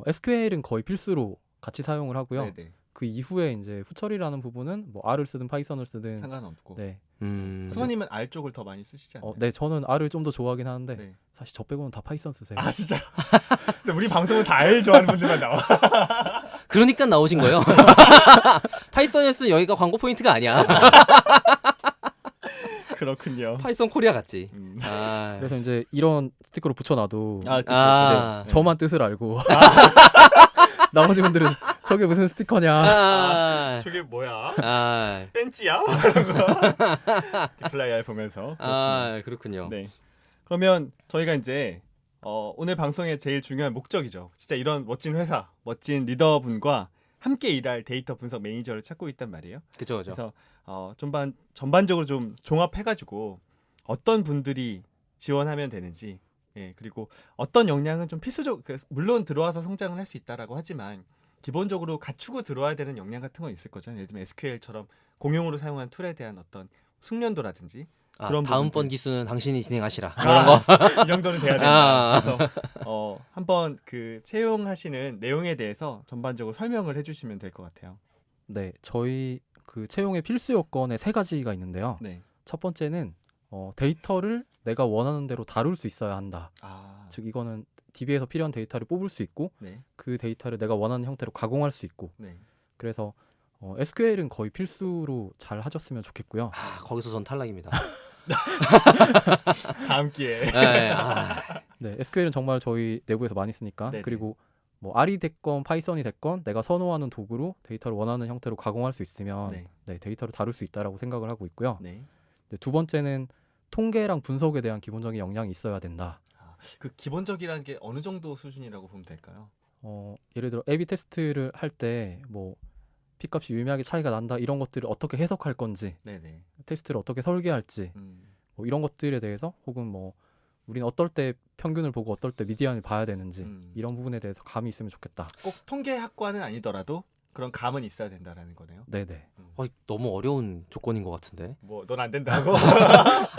SQL은 거의 필수로 같이 사용을 하고요. 네네. 그 이후에 이제 후처리라는 부분은 뭐 R을 쓰든 파이썬을 쓰든 상관없고. 네. 수모님은 R 쪽을 더 많이 쓰시지 않나요? 네, 저는 R을 좀 더 좋아하긴 하는데 네. 사실 저 빼고는 다 파이썬 쓰세요. 아 진짜. 근데 우리 방송은 다 R 좋아하는 분들만 나와. 그러니까 나오신 거예요. 파이썬이었으면 여기가 광고 포인트가 아니야. 그렇군요. 파이썬 코리아 같지. 음. 아, 그래서 이제 이런 스티커를 붙여놔도 아 그렇죠. 아. 저만 뜻을 알고 나머지 분들은 저게 무슨 스티커냐. 아, 저게 뭐야? 아, 벤치야? 이런 거. 디플라이알 보면서. 아, 그렇군요. 네. 그러면 저희가 이제 오늘 방송의 제일 중요한 목적이죠. 진짜 이런 멋진 회사, 멋진 리더분과 함께 일할 데이터 분석 매니저를 찾고 있단 말이에요. 그죠, 그죠. 그래서 전반적으로 좀 종합해가지고 어떤 분들이 지원하면 되는지, 예, 그리고 어떤 역량은 좀 필수적, 물론 들어와서 성장을 할 수 있다라고 하지만 기본적으로 갖추고 들어와야 되는 역량 같은 건 있을 거잖아요. 예를 들면 SQL처럼 공용으로 사용한 툴에 대한 어떤 숙련도라든지 아, 그런 다음번 부분들. 기수는 당신이 진행하시라. 이런 거. 이 정도는 돼야 된다. 아. 그래서 한번 그 채용하시는 내용에 대해서 전반적으로 설명을 해주시면 될 것 같아요. 네, 저희 그 채용의 필수 요건에 3가지가 있는데요. 네. 첫 번째는 데이터를 내가 원하는 대로 다룰 수 있어야 한다. 아, 즉 이거는 DB에서 필요한 데이터를 뽑을 수 있고 네, 그 데이터를 내가 원하는 형태로 가공할 수 있고 네. 그래서 SQL은 거의 필수로 잘 하셨으면 좋겠고요. 아, 거기서 전 탈락입니다. 다음 기회에. 네, 아, 네, SQL은 정말 저희 내부에서 많이 쓰니까 네네. 그리고 뭐 R이 됐건 파이썬이 됐건 내가 선호하는 도구로 데이터를 원하는 형태로 가공할 수 있으면 네, 네, 데이터를 다룰 수 있다라고 생각을 하고 있고요. 네. 네, 두 번째는 통계랑 분석에 대한 기본적인 역량이 있어야 된다. 그 기본적이라는 게 어느 정도 수준이라고 보면 될까요? 예를 들어 A/B 테스트를 할 때 뭐 P값이 유의미하게 차이가 난다 이런 것들을 어떻게 해석할 건지 네네. 테스트를 어떻게 설계할지 뭐 이런 것들에 대해서 혹은 뭐 우리는 어떨 때 평균을 보고 어떨 때 미디안을 봐야 되는지 이런 부분에 대해서 감이 있으면 좋겠다. 꼭 통계학과는 아니더라도 그런 감은 있어야 된다라는 거네요. 네네. 너무 어려운 조건인 것 같은데. 뭐 넌 안 된다고?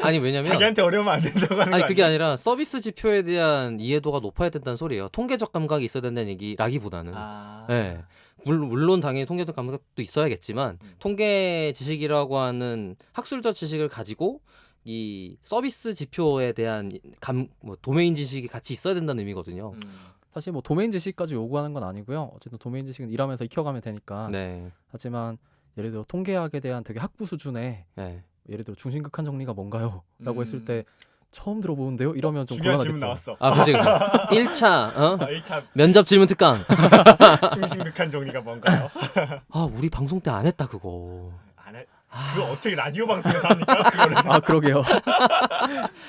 아니 왜냐면 자기한테 어려우면 안 된다고 하는 거 아니 그게 아니야? 아니라 서비스 지표에 대한 이해도가 높아야 된다는 소리예요. 통계적 감각이 있어야 된다는 얘기라기보다는. 아, 네. 물론 당연히 통계적 감각도 있어야겠지만 통계 지식이라고 하는 학술적 지식을 가지고 이 서비스 지표에 대한 뭐 도메인 지식이 같이 있어야 된다는 의미거든요. 사실 뭐 도메인 지식까지 요구하는 건 아니고요. 어쨌든 도메인 지식은 일하면서 익혀가면 되니까. 네. 하지만 예를 들어 통계학에 대한 되게 학부 수준의 네. 예를 들어 중심극한 정리가 뭔가요? 라고 했을 때 처음 들어보는데요? 이러면 좀 중요한 질문 곤란하겠죠. 나왔어. 아, 그지. 1차 1차 면접 질문 특강. 중심극한 정리가 뭔가요? 아, 우리 방송 때 안 했다 그거. 안 해. 그거 어떻게 라디오 방송에서 합니까? 그거를. 아 그러게요.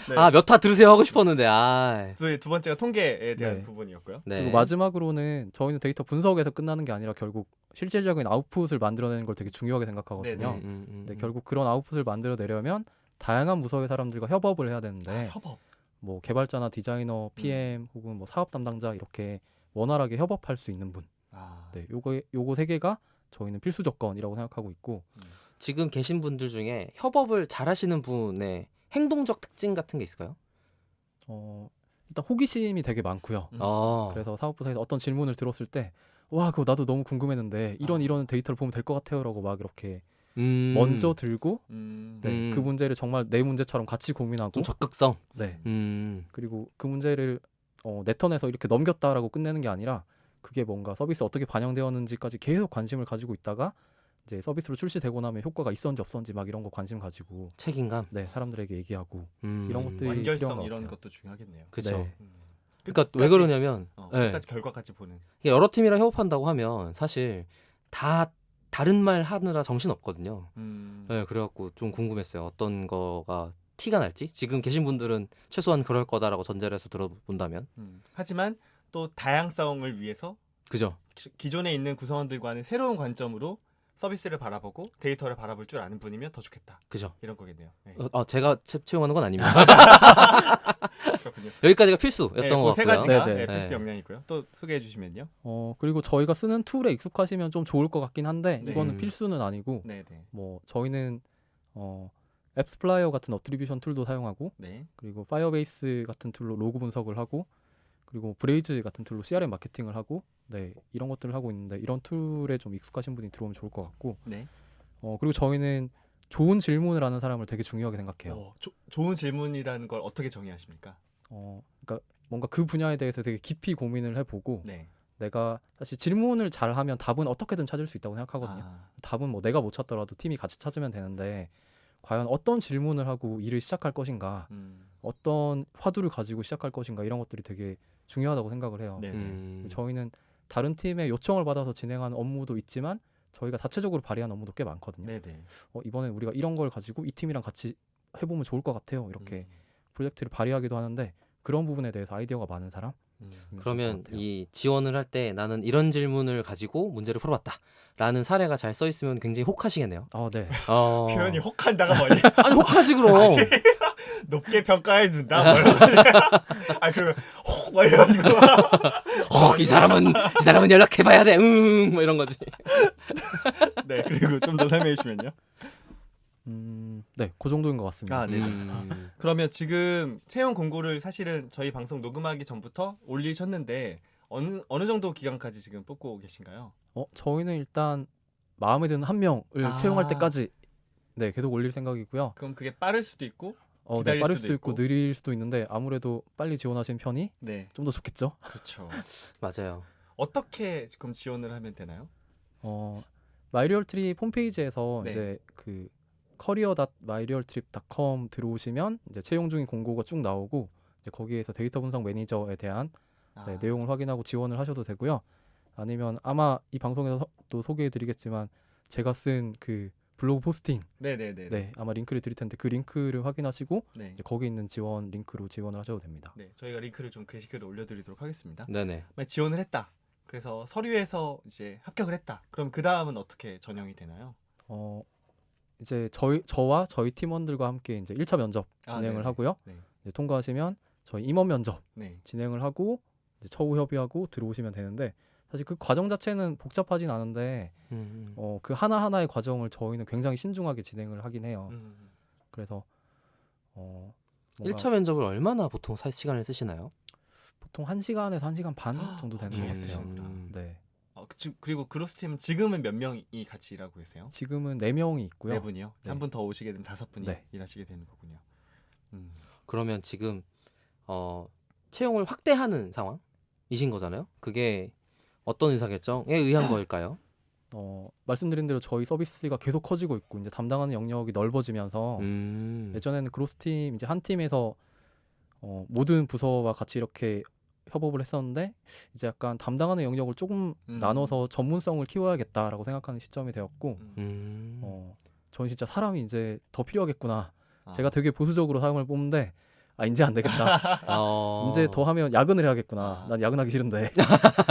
네. 아, 몇 화 들으세요 하고 싶었는데. 아. 두 번째가 통계에 대한 네. 부분이었고요. 네. 그리고 마지막으로는 저희는 데이터 분석에서 끝나는 게 아니라 결국 실질적인 아웃풋을 만들어내는 걸 되게 중요하게 생각하거든요. 네네. 근데 결국 그런 아웃풋을 만들어내려면 다양한 부서의 사람들과 협업을 해야 되는데 협업. 뭐 개발자나 디자이너, PM 혹은 뭐 사업 담당자 이렇게 원활하게 협업할 수 있는 분. 아, 네, 요거 3개가 저희는 필수 조건이라고 생각하고 있고 지금 계신 분들 중에 협업을 잘하시는 분의 행동적 특징 같은 게 있을까요? 일단 호기심이 되게 많고요. 그래서 사업부서에서 어떤 질문을 들었을 때 와, 그거 나도 너무 궁금했는데 이런 데이터를 보면 될 것 같아요라고 막 이렇게 먼저 들고 네, 그 문제를 정말 내 문제처럼 같이 고민하고 좀 적극성. 네. 음. 그리고 그 문제를 내 턴에서 이렇게 넘겼다라고 끝내는 게 아니라 그게 뭔가 서비스 어떻게 반영되었는지까지 계속 관심을 가지고 있다가 이제 서비스로 출시되고 나면 효과가 있었는지 없었는지 막 이런 거 관심 가지고 책임감. 네, 사람들에게 얘기하고 이런 것들이 필요한 완결성 것 이런 같아요. 것도 중요하겠네요. 그렇죠. 네. 그러니까 왜 그러냐면 네. 끝까지 결과까지 보는. 이게 여러 팀이랑 협업한다고 하면 사실 다 다른 말 하느라 정신 없거든요. 네, 그래갖고 좀 궁금했어요. 어떤 거가 티가 날지. 지금 계신 분들은 최소한 그럴 거다라고 전제를 해서 들어본다면. 하지만 또 다양성을 위해서 그죠. 기존에 있는 구성원들과는 새로운 관점으로 서비스를 바라보고 데이터를 바라볼 줄 아는 분이면 더 좋겠다. 그죠. 이런 거겠네요. 네. 제가 채용하는 건 아닙니다. 그렇군요. 여기까지가 필수였던 네, 것 그세 같고요. 가지가 네네. 필수 네. 역량이고요. 또 소개해 주시면요. 그리고 저희가 쓰는 툴에 익숙하시면 좀 좋을 것 같긴 한데 네. 이거는 필수는 아니고 네, 네. 뭐 저희는 앱스플라이어 같은 어트리뷰션 툴도 사용하고 네. 그리고 파이어베이스 같은 툴로 로그 분석을 하고 그리고 브레이즈 같은 툴로 CRM 마케팅을 하고 네 이런 것들을 하고 있는데 이런 툴에 좀 익숙하신 분이 들어오면 좋을 것 같고 네. 그리고 저희는 좋은 질문을 하는 사람을 되게 중요하게 생각해요. 좋은 질문이라는 걸 어떻게 정의하십니까? 그러니까 뭔가 그 분야에 대해서 되게 깊이 고민을 해보고 네. 내가 사실 질문을 잘하면 답은 어떻게든 찾을 수 있다고 생각하거든요. 답은 뭐 내가 못 찾더라도 팀이 같이 찾으면 되는데 과연 어떤 질문을 하고 일을 시작할 것인가, 어떤 화두를 가지고 시작할 것인가 이런 것들이 되게 중요하다고 생각을 해요. 네. 저희는 다른 팀의 요청을 받아서 진행하는 업무도 있지만 저희가 자체적으로 발휘하는 업무도 꽤 많거든요. 네네. 이번에 우리가 이런 걸 가지고 이 팀이랑 같이 해보면 좋을 것 같아요. 이렇게 프로젝트를 발휘하기도 하는데 그런 부분에 대해서 아이디어가 많은 사람. 그러면 이 지원을 할 때 나는 이런 질문을 가지고 문제를 풀어봤다라는 사례가 잘 써 있으면 굉장히 혹하시겠네요. 네. 표현이 혹한다가 뭐니? 아니 혹하지 그럼. 높게 평가해 준다. 그러면 혹 이래가지고 이 사람은 연락해봐야 돼. 뭐 이런 거지. 네. 그리고 좀 더 설명해 주시면요. 네, 그 정도인 것 같습니다. 네. 그러면 지금 채용 공고를 사실은 저희 방송 녹음하기 전부터 올리셨는데 어느 정도 기간까지 지금 뽑고 계신가요? 저희는 일단 마음에 드는 한 명을 채용할 때까지 네 계속 올릴 생각이고요. 그럼 그게 빠를 수도 있고 네, 빠를 수도 있고 느릴 수도 있는데 아무래도 빨리 지원하시는 편이 네. 좀 더 좋겠죠. 그렇죠. 맞아요. 어떻게 지금 지원을 하면 되나요? 마이리얼트립 홈페이지에서 네. 이제 그 career.myrealtrip.com 들어오시면 이제 채용 중인 공고가 쭉 나오고 이제 거기에서 데이터 분석 매니저에 대한 내용을 확인하고 지원을 하셔도 되고요. 아니면 아마 이 방송에서 또 소개해드리겠지만 제가 쓴 그 블로그 포스팅 네, 아마 링크를 드릴 텐데 그 링크를 확인하시고 네. 이제 거기 있는 지원 링크로 지원을 하셔도 됩니다. 네, 저희가 링크를 좀 게시글에 올려드리도록 하겠습니다. 네네. 지원을 했다. 그래서 서류에서 이제 합격을 했다. 그럼 그 다음은 어떻게 전형이 되나요? 이제 저와 저희 팀원들과 함께 이제 1차 면접 진행을 하고요. 네. 이제 통과하시면 저희 임원 면접 네. 진행을 하고 이제 처우 협의하고 들어오시면 되는데 사실 그 과정 자체는 복잡하진 않은데 그 하나하나의 과정을 저희는 굉장히 신중하게 진행을 하긴 해요. 그래서 1차 면접을 얼마나 보통 시간을 쓰시나요? 보통 1시간에서 1시간 반 정도 되는 것 같아요. 네. 그리고 그로스팀은 지금은 몇 명이 같이 일하고 계세요? 지금은 4명이 있고요. 4분이요? 네. 3분 더 오시게 되면 5분이 네. 일하시게 되는 거군요. 그러면 지금 채용을 확대하는 상황이신 거잖아요. 그게 어떤 의사결정에 의한 거일까요? 말씀드린 대로 저희 서비스가 계속 커지고 있고 이제 담당하는 영역이 넓어지면서 예전에는 그로스팀 이제 한 팀에서 모든 부서와 같이 이렇게 협업을 했었는데 이제 약간 담당하는 영역을 조금 나눠서 전문성을 키워야겠다라고 생각하는 시점이 되었고 저는 진짜 사람이 이제 더 필요하겠구나. 제가 되게 보수적으로 사람을 뽑는데 이제 안 되겠다. 이제 더 하면 야근을 해야겠구나. 난 야근하기 싫은데.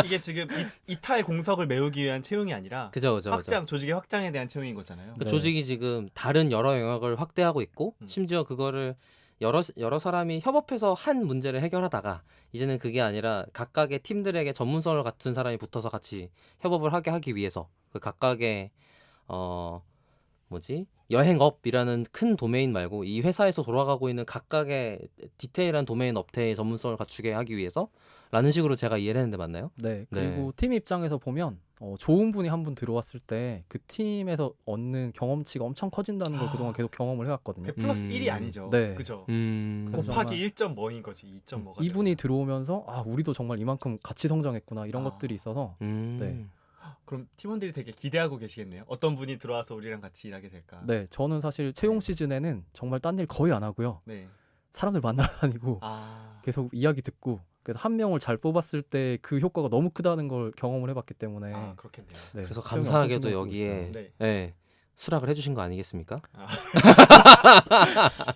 이게 지금 이탈 공석을 메우기 위한 채용이 아니라 그죠. 조직의 확장에 대한 채용인 거잖아요. 그 조직이 지금 다른 여러 영역을 확대하고 있고 심지어 그거를 여러 사람이 협업해서 한 문제를 해결하다가 이제는 그게 아니라 각각의 팀들에게 전문성을 갖춘 사람이 붙어서 같이 협업을 하기 위해서 그 각각의 여행업이라는 큰 도메인 말고 이 회사에서 돌아가고 있는 각각의 디테일한 도메인 업체의 전문성을 갖추게 하기 위해서 라는 식으로 제가 이해를 했는데 맞나요? 네. 그리고 팀 입장에서 보면 좋은 분이 한 분 들어왔을 때 그 팀에서 얻는 경험치가 엄청 커진다는 걸 그동안 계속 경험을 해왔거든요. 그 플러스 1이 아니죠. 네. 그죠? 곱하기 1점 뭐인 거지. 2점 뭐가 이분이 들어오면서 우리도 정말 이만큼 같이 성장했구나 이런 것들이 있어서 네. 그럼 팀원들이 되게 기대하고 계시겠네요. 어떤 분이 들어와서 우리랑 같이 일하게 될까? 네, 저는 사실 채용 시즌에는 정말 딴 일 거의 안 하고요. 네. 사람들 만나러 다니고 계속 이야기 듣고 그래서 한 명을 잘 뽑았을 때 그 효과가 너무 크다는 걸 경험을 해봤기 때문에 그렇겠네요. 네, 그래서 채용에 감사하게도 엄청 신경 쓰고 여기에 있어요. 네, 수락을 해주신 거 아니겠습니까?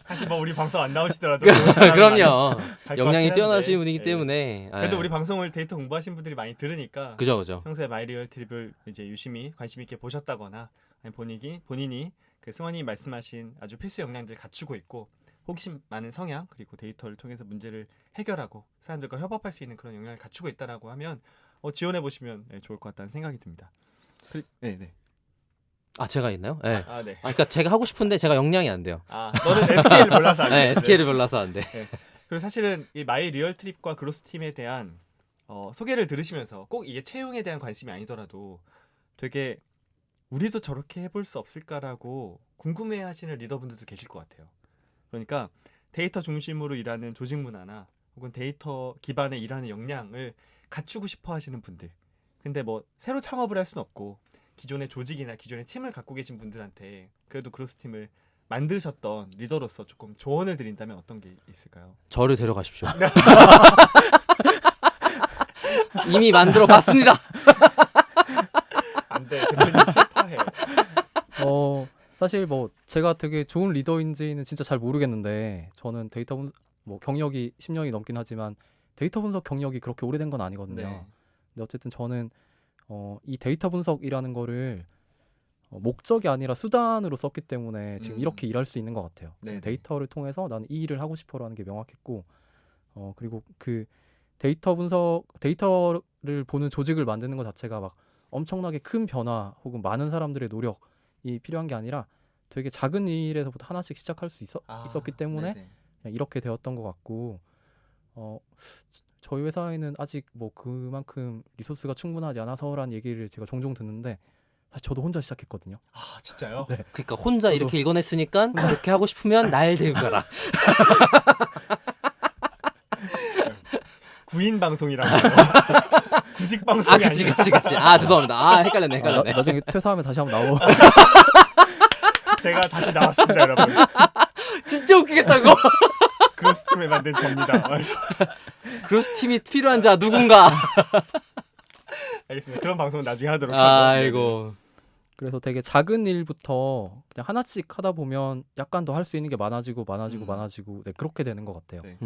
사실 뭐 우리 방송 안 나오시더라도 그럼요. 갈것 역량이 같긴 뛰어나신 한데. 분이기 예. 때문에 그래도 우리 방송을 데이터 공부하신 분들이 많이 들으니까 그죠. 평소에 마이리얼 트립을 이제 유심히 관심 있게 보셨다거나 아니면 본인이 그 승원이 말씀하신 아주 필수 역량들 갖추고 있고 호기심 많은 성향 그리고 데이터를 통해서 문제를 해결하고 사람들과 협업할 수 있는 그런 역량을 갖추고 있다라고 하면 지원해 보시면 좋을 것 같다는 생각이 듭니다. 네. 제가 있나요? 네. 네. 그러니까 제가 하고 싶은데 제가 역량이 안 돼요. 너는 SK를 몰라서 안 돼. 네, SK를 몰라서 안 돼. 그리고 사실은 이 마이 리얼 트립과 그로스 팀에 대한 소개를 들으시면서 꼭 이게 채용에 대한 관심이 아니더라도 되게 우리도 저렇게 해볼 수 없을까라고 궁금해하시는 리더분들도 계실 것 같아요. 그러니까 데이터 중심으로 일하는 조직 문화나 혹은 데이터 기반의 일하는 역량을 갖추고 싶어 하시는 분들. 근데 뭐 새로 창업을 할 수는 없고 기존의 조직이나 기존의 팀을 갖고 계신 분들한테 그래도 그로스 팀을 만드셨던 리더로서 조금 조언을 드린다면 어떤 게 있을까요? 저를 데려가십시오. 이미 만들어 봤습니다. 안 돼. 대표님 슬퍼해. 사실 뭐 제가 되게 좋은 리더인지는 진짜 잘 모르겠는데 저는 데이터 분석 뭐 경력이 10년이 넘긴 하지만 데이터 분석 경력이 그렇게 오래된 건 아니거든요. 네. 근데 어쨌든 저는 이 데이터 분석이라는 거를 목적이 아니라 수단으로 썼기 때문에 지금 이렇게 일할 수 있는 것 같아요. 네네. 데이터를 통해서 나는 이 일을 하고 싶어라는 게 명확했고 그리고 그 데이터를 보는 조직을 만드는 것 자체가 막 엄청나게 큰 변화 혹은 많은 사람들의 노력이 필요한 게 아니라 되게 작은 일에서부터 하나씩 시작할 수 있었기 때문에 네네. 그냥 이렇게 되었던 것 같고 저희 회사에는 아직 뭐 그만큼 리소스가 충분하지 않아서라는 얘기를 제가 종종 듣는데 사실 저도 혼자 시작했거든요. 아 진짜요? 네. 그러니까 혼자 저도- 이렇게 읽어냈으니까 그렇게 하고 싶으면 날 데려가라. 구인 방송이라고. 구직 방송이 아 그치 아니라 그치 그치. 아 죄송합니다. 아 헷갈렸네. 나중에 퇴사하면 다시 한번 나오. 제가 다시 나왔습니다, 여러분. 진짜 웃기겠다 그거. 그로스 팀을 만든 접니다. 그로스 팀이 필요한 자 누군가. 알겠습니다. 그런 방송 나중에 하도록 하고요. 아이고. 그래서 되게 작은 일부터 그냥 하나씩 하다 보면 약간 더 할 수 있는 게 많아지고 네, 그렇게 되는 것 같아요. 네.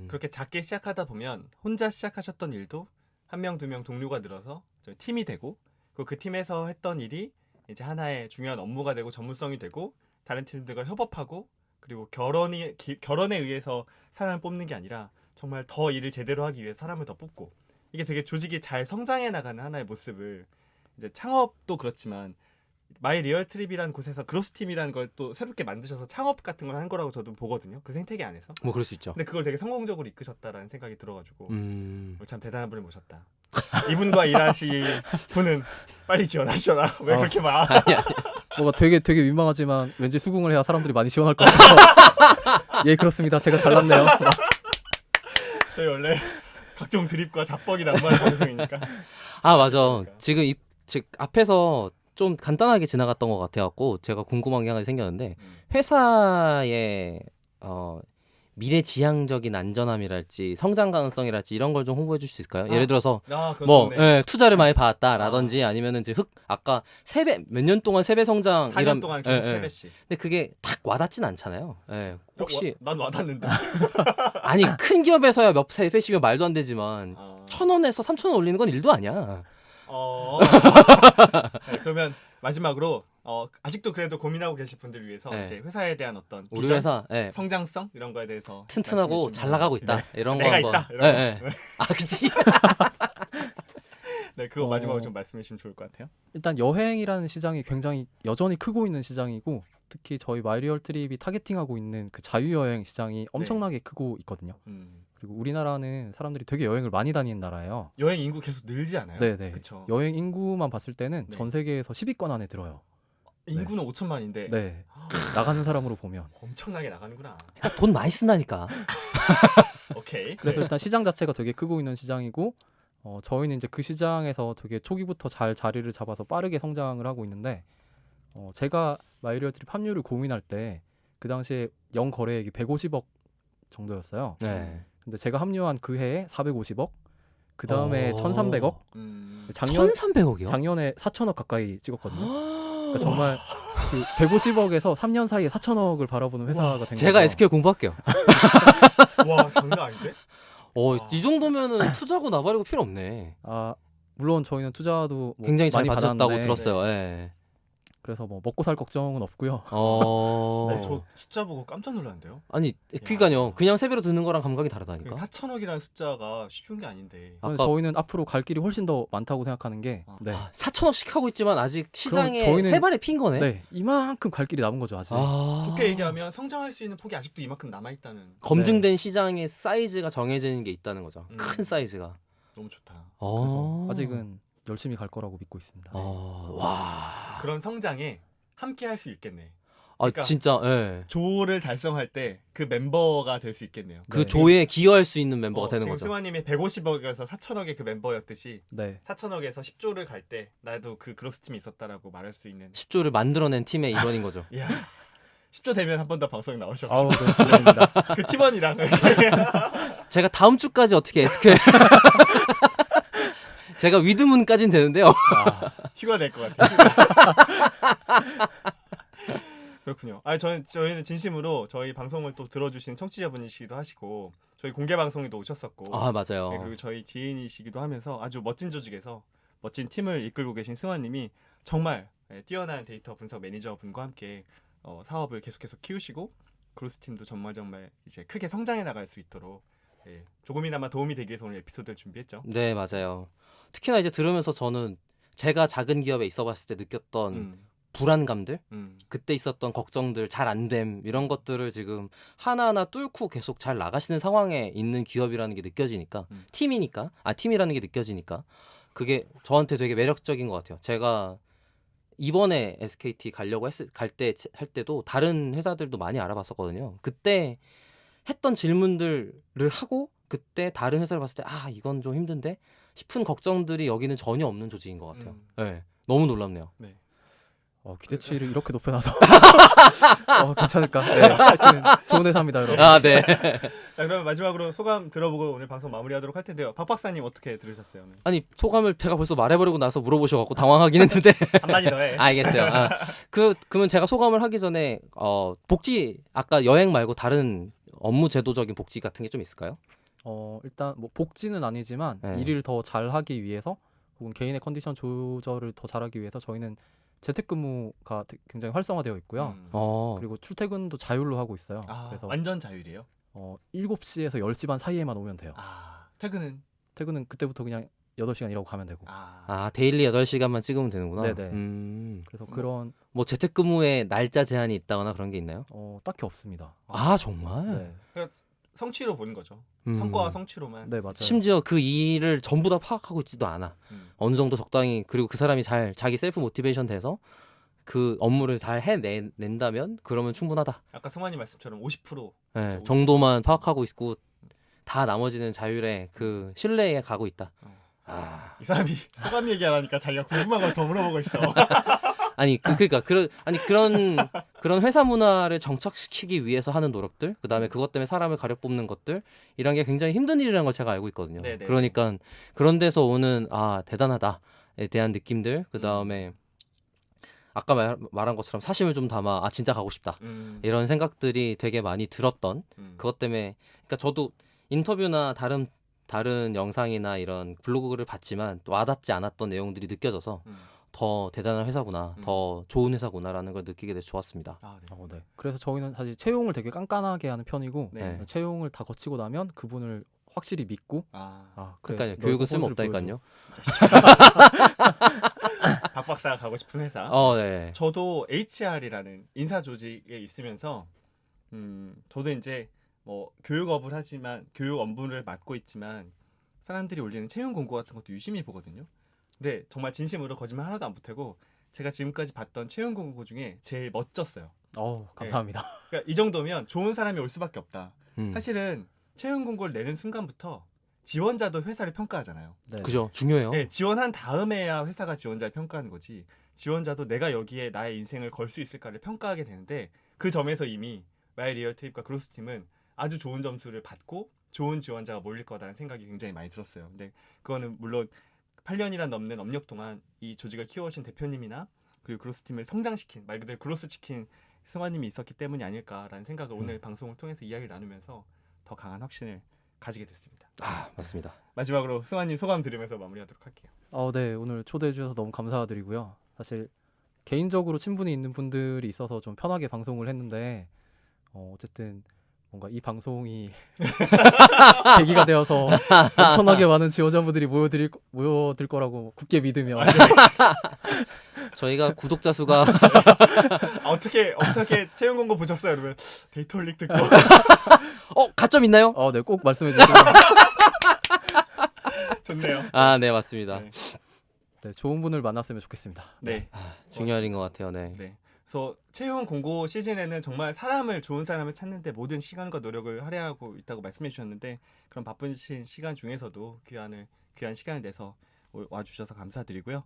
그렇게 작게 시작하다 보면 혼자 시작하셨던 일도 한 명, 두 명 동료가 늘어서 팀이 되고 그리고 그 팀에서 했던 일이 이제 하나의 중요한 업무가 되고 전문성이 되고 다른 팀들과 협업하고 그리고 결혼에 의해서 사람을 뽑는 게 아니라 정말 더 일을 제대로 하기 위해 사람을 더 뽑고 이게 되게 조직이 잘 성장해 나가는 하나의 모습을 이제 창업도 그렇지만 마이 리얼 트립이라는 곳에서 그로스 팀이라는 걸 또 새롭게 만드셔서 창업 같은 걸 한 거라고 저도 보거든요. 그 생태계 안에서. 뭐 그럴 수 있죠. 근데 그걸 되게 성공적으로 이끄셨다라는 생각이 들어가지고 음. 참 대단한 분을 모셨다. 이분과 일하실 분은 빨리 지원하셔라. 왜 그렇게 막? 뭐가 되게 민망하지만 왠지 수긍을 해야 사람들이 많이 지원할 것 같아서 예 그렇습니다. 제가 잘났네요. 저희 원래 각종 드립과 잡벅이 난무하는 방송이니까. 아 맞아. 그러니까. 지금 즉 앞에서 좀 간단하게 지나갔던 것 같아갖고 제가 궁금한 게 하나 생겼는데 회사의 미래지향적인 안전함이랄지 성장 가능성이랄지 이런 걸 좀 홍보해 줄 수 있을까요? 예를 들어서 그건 뭐 좋네. 예, 투자를 많이 받았다라든지 아니면은 이제 아까 3배 몇 년 동안 3배 성장 4년 동안 계속 예, 예. 3배씩. 근데 그게 딱 와닿진 않잖아요. 예. 혹시 난 와닿는데. 아니 큰 기업에서야 몇 3배씩이면 말도 안 되지만 어. 1,000원에서 3,000원 올리는 건 일도 아니야. 네, 그러면 마지막으로 아직도 그래도 고민하고 계실 분들을 위해서 네. 이제 회사에 대한 어떤 우리 비전, 회사 예. 성장성 이런 거에 대해서 튼튼하고 말씀해 잘 주시면 나가고 있다. 네. 이런 거 내가 한번. 있다, 이런 예, 거. 예. 아 그치. 네, 그거 마지막으로 좀 말씀해 주시면 좋을 것 같아요. 일단 여행이라는 시장이 굉장히 여전히 크고 있는 시장이고 특히 저희 마이리얼 트립이 타겟팅하고 있는 그 자유여행 시장이 엄청나게 크고 있거든요. 그리고 우리나라는 사람들이 되게 여행을 많이 다니는 나라예요. 여행 인구 계속 늘지 않아요? 네네. 그쵸. 여행 인구만 봤을 때는 네. 전 세계에서 10위권 안에 들어요. 인구는 5천만인데 네. 나가는 사람으로 보면. 엄청나게 나가는구나. 그러니까 돈 많이 쓴다니까. 오케이. 그래서 네. 일단 시장 자체가 되게 크고 있는 시장이고 저희는 이제 그 시장에서 되게 초기부터 잘 자리를 잡아서 빠르게 성장을 하고 있는데 제가 마이리얼 트립 합류를 고민할 때 그 당시에 영 거래액이 150억 정도였어요. 네. 근데 제가 합류한 그 해에 450억, 그 다음에 오. 1,300억, 음, 작년 1,300억이요? 작년에 4천억 가까이 찍었거든요. 그러니까 정말 그 150억에서 3년 사이에 4천억을 바라보는 회사가 된 거죠. 제가 SQL 공부할게요. 와 장난 아닌데? 이 정도면은 투자고 나발이고 필요 없네. 물론 저희는 투자도 뭐 굉장히 잘 많이 받았다고 받았는데 들었어요. 예. 그래서 뭐 먹고 살 걱정은 없고요. 네, 저 숫자 보고 깜짝 놀랐는데요. 아니 그니까요. 그냥 세배로 듣는 거랑 감각이 다르다니까. 4천억이라는 숫자가 쉬운 게 아닌데. 아까 저희는 앞으로 갈 길이 훨씬 더 많다고 생각하는 게 네. 4천억씩 하고 있지만 아직 시장에 저희는- 세 발에 핀 거네. 네, 이만큼 갈 길이 남은 거죠 아직. 좋게 얘기하면 성장할 수 있는 폭이 아직도 이만큼 남아 있다는. 검증된 시장의 사이즈가 정해지는 게 있다는 거죠. 음. 큰 사이즈가. 너무 좋다. 그래서 아직은 열심히 갈 거라고 믿고 있습니다. 와. 그런 성장에 함께 할 수 있겠네. 아 그러니까 진짜 예. 조를 달성할 때 그 멤버가 될 수 있겠네요. 그 네. 조에 기여할 수 있는 멤버가 되는 지금 거죠. 승환님이 150억에서 4천억의 그 멤버였듯이 네. 4천억에서 10조를 갈 때 나도 그 그로스 팀이 있었다라고 말할 수 있는. 10조를 만들어낸 팀의 일원인 거죠. 이야, 10조 되면 한 번 더 방송에 나오셔. 아우 네, 감사합니다. 그 팀원이랑 제가 다음 주까지 어떻게 SQL 제가 위드문까지는 되는데요. 휴가 될 것 같아요. 그렇군요. 저희는 진심으로 저희 방송을 또 들어주신 청취자분이시기도 하시고 저희 공개 방송에도 오셨었고 아 맞아요. 네, 그리고 저희 지인이시기도 하면서 아주 멋진 조직에서 멋진 팀을 이끌고 계신 승환님이 정말 뛰어난 데이터 분석 매니저분과 함께 사업을 계속해서 키우시고 그로스 팀도 정말 이제 크게 성장해 나갈 수 있도록 조금이나마 도움이 되기 위해서 오늘 에피소드를 준비했죠. 네 맞아요. 특히나 이제 들으면서 저는 제가 작은 기업에 있어봤을 때 느꼈던 불안감들, 그때 있었던 걱정들, 잘 안 됨 이런 것들을 지금 하나하나 뚫고 계속 잘 나가시는 상황에 있는 기업이라는 게 느껴지니까 팀이라는 게 느껴지니까 그게 저한테 되게 매력적인 것 같아요. 제가 이번에 SKT 가려고 할 때도 다른 회사들도 많이 알아봤었거든요. 그때 했던 질문들을 하고 그때 다른 회사를 봤을 때 이건 좀 힘든데 싶은 걱정들이 여기는 전혀 없는 조직인 것 같아요. 네, 너무 놀랍네요. 네. 기대치를 이렇게 높여놔서 괜찮을까? 네, 하여튼 좋은 회사입니다, 여러분. 네. 자, 그러면 마지막으로 소감 들어보고 오늘 방송 마무리하도록 할 텐데요. 박 박사님 어떻게 들으셨어요? 오늘? 아니 소감을 제가 벌써 말해버리고 나서 물어보셔갖고 당황하긴 했는데 한마디 더 해. 알겠어요. 그러면 제가 소감을 하기 전에 복지 아까 여행 말고 다른 업무 제도적인 복지 같은 게 좀 있을까요? 일단 뭐 복지는 아니지만 네. 일을 더 잘하기 위해서 혹은 개인의 컨디션 조절을 더 잘하기 위해서 저희는 재택근무가 굉장히 활성화되어 있고요. 그리고 출퇴근도 자율로 하고 있어요. 그래서 완전 자율이에요? 7시에서 10시 반 사이에만 오면 돼요. 퇴근은 그때부터 그냥 8시간 일하고 가면 되고. 데일리 8시간만 찍으면 되는구나. 네네. 그래서 그런 뭐 재택근무에 날짜 제한이 있다거나 그런 게 있나요? 딱히 없습니다. 정말? 네. 그러니까 성취로 보는 거죠. 성과와 성취로만. 네, 맞아요. 심지어 그 일을 전부 다 파악하고 있지도 않아. 어느 정도 적당히 그리고 그 사람이 잘 자기 셀프 모티베이션 돼서 그 업무를 잘 해낸다면 그러면 충분하다. 아까 승환이 말씀처럼 50% 네, 정도만 파악하고 있고 다 나머지는 자율의 그 신뢰에 가고 있다. 이 사람이 소감 얘기하니까 자기가 궁금한 걸 더 물어보고 있어. 그러니까 그런 회사 문화를 정착시키기 위해서 하는 노력들, 그다음에 그것 때문에 사람을 가려 뽑는 것들 이런 게 굉장히 힘든 일이라는 걸 제가 알고 있거든요. 네네. 그러니까 그런 데서 오는 대단하다에 대한 느낌들, 그다음에 아까 말한 것처럼 사심을 좀 담아 진짜 가고 싶다 이런 생각들이 되게 많이 들었던 그것 때문에 그러니까 저도 인터뷰나 다른 영상이나 이런 블로그를 봤지만 또 와닿지 않았던 내용들이 느껴져서 더 대단한 회사구나, 더 좋은 회사구나라는 걸 느끼게 돼서 좋았습니다. 네. 그래서 저희는 사실 채용을 되게 깐깐하게 하는 편이고 네. 채용을 다 거치고 나면 그분을 확실히 믿고 그래, 그러니까요. 너 교육은 호수를 쓸모없다니까요. 박 박사가 가고 싶은 회사. 네. 저도 HR이라는 인사 조직에 있으면서 저도 이제 뭐 교육 업무를 맡고 있지만 사람들이 올리는 채용 공고 같은 것도 유심히 보거든요. 근데 정말 진심으로 거짓말 하나도 안 보태고 제가 지금까지 봤던 채용 공고 중에 제일 멋졌어요. 감사합니다. 그러니까 이 정도면 좋은 사람이 올 수밖에 없다. 음. 사실은 채용 공고를 내는 순간부터 지원자도 회사를 평가하잖아요. 네. 그죠, 중요해요. 네, 지원한 다음에야 회사가 지원자를 평가하는 거지. 지원자도 내가 여기에 나의 인생을 걸 수 있을까를 평가하게 되는데 그 점에서 이미 마이 리얼 트립과 그로스 팀은 아주 좋은 점수를 받고 좋은 지원자가 몰릴 거다라는 생각이 굉장히 많이 들었어요. 근데 그거는 물론 8년이나 넘는 업력 동안 이 조직을 키워오신 대표님이나 그리고 그로스 팀을 성장시킨 말 그대로 그로스 시킨 승환님이 있었기 때문이 아닐까라는 생각을 오늘 방송을 통해서 이야기를 나누면서 더 강한 확신을 가지게 됐습니다. 맞습니다. 마지막으로 승환님 소감 들으면서 마무리하도록 할게요. 네, 오늘 초대해 주셔서 너무 감사드리고요. 사실 개인적으로 친분이 있는 분들이 있어서 좀 편하게 방송을 했는데 어쨌든 뭔가 이 방송이 계기가 되어서 엄청나게 많은 지원자분들이 모여들 거라고 굳게 믿으며 저희가 구독자 수가 어떻게 채용 공고 보셨어요? 여러분 데이터올릭 듣고 가점 있나요? 네, 꼭 말씀해 주세요. 좋네요. 아, 네, 맞습니다. 네. 네, 좋은 분을 만났으면 좋겠습니다. 네. 중요한 일인 것 같아요. 네. 네. 그래서 채용 공고 시즌에는 정말 좋은 사람을 찾는데 모든 시간과 노력을 할애하고 있다고 말씀해 주셨는데 그런 바쁘신 시간 중에서도 귀한 시간을 내서 와주셔서 감사드리고요.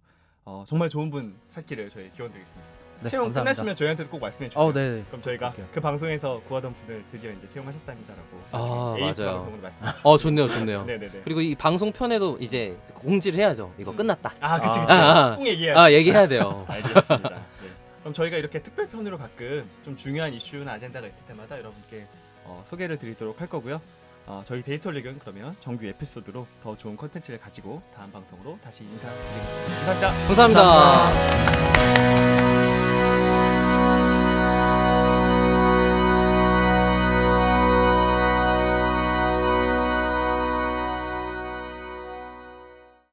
정말 좋은 분 찾기를 저희 기원드리겠습니다. 네, 채용 감사합니다. 끝나시면 저희한테도 꼭 말씀해 주세요. 네. 그럼 저희가 그럴게요. 그 방송에서 구하던 분을 드디어 이제 채용하셨답니다라고 아, 에이스 맞아요. 방송으로 말씀해 좋네요, 좋네요. 네네네. 그리고 이 방송 편에도 이제 공지를 해야죠. 이거 끝났다. 그치. 아, 꼭 얘기해야죠. 얘기해야 돼요. 알겠습니다. 네. 그럼 저희가 이렇게 특별편으로 가끔 좀 중요한 이슈나 아젠다가 있을 때마다 여러분께 소개를 드리도록 할 거고요. 저희 데이터릭은 그러면 정규 에피소드로 더 좋은 콘텐츠를 가지고 다음 방송으로 다시 인사드리겠습니다. 감사합니다. 감사합니다.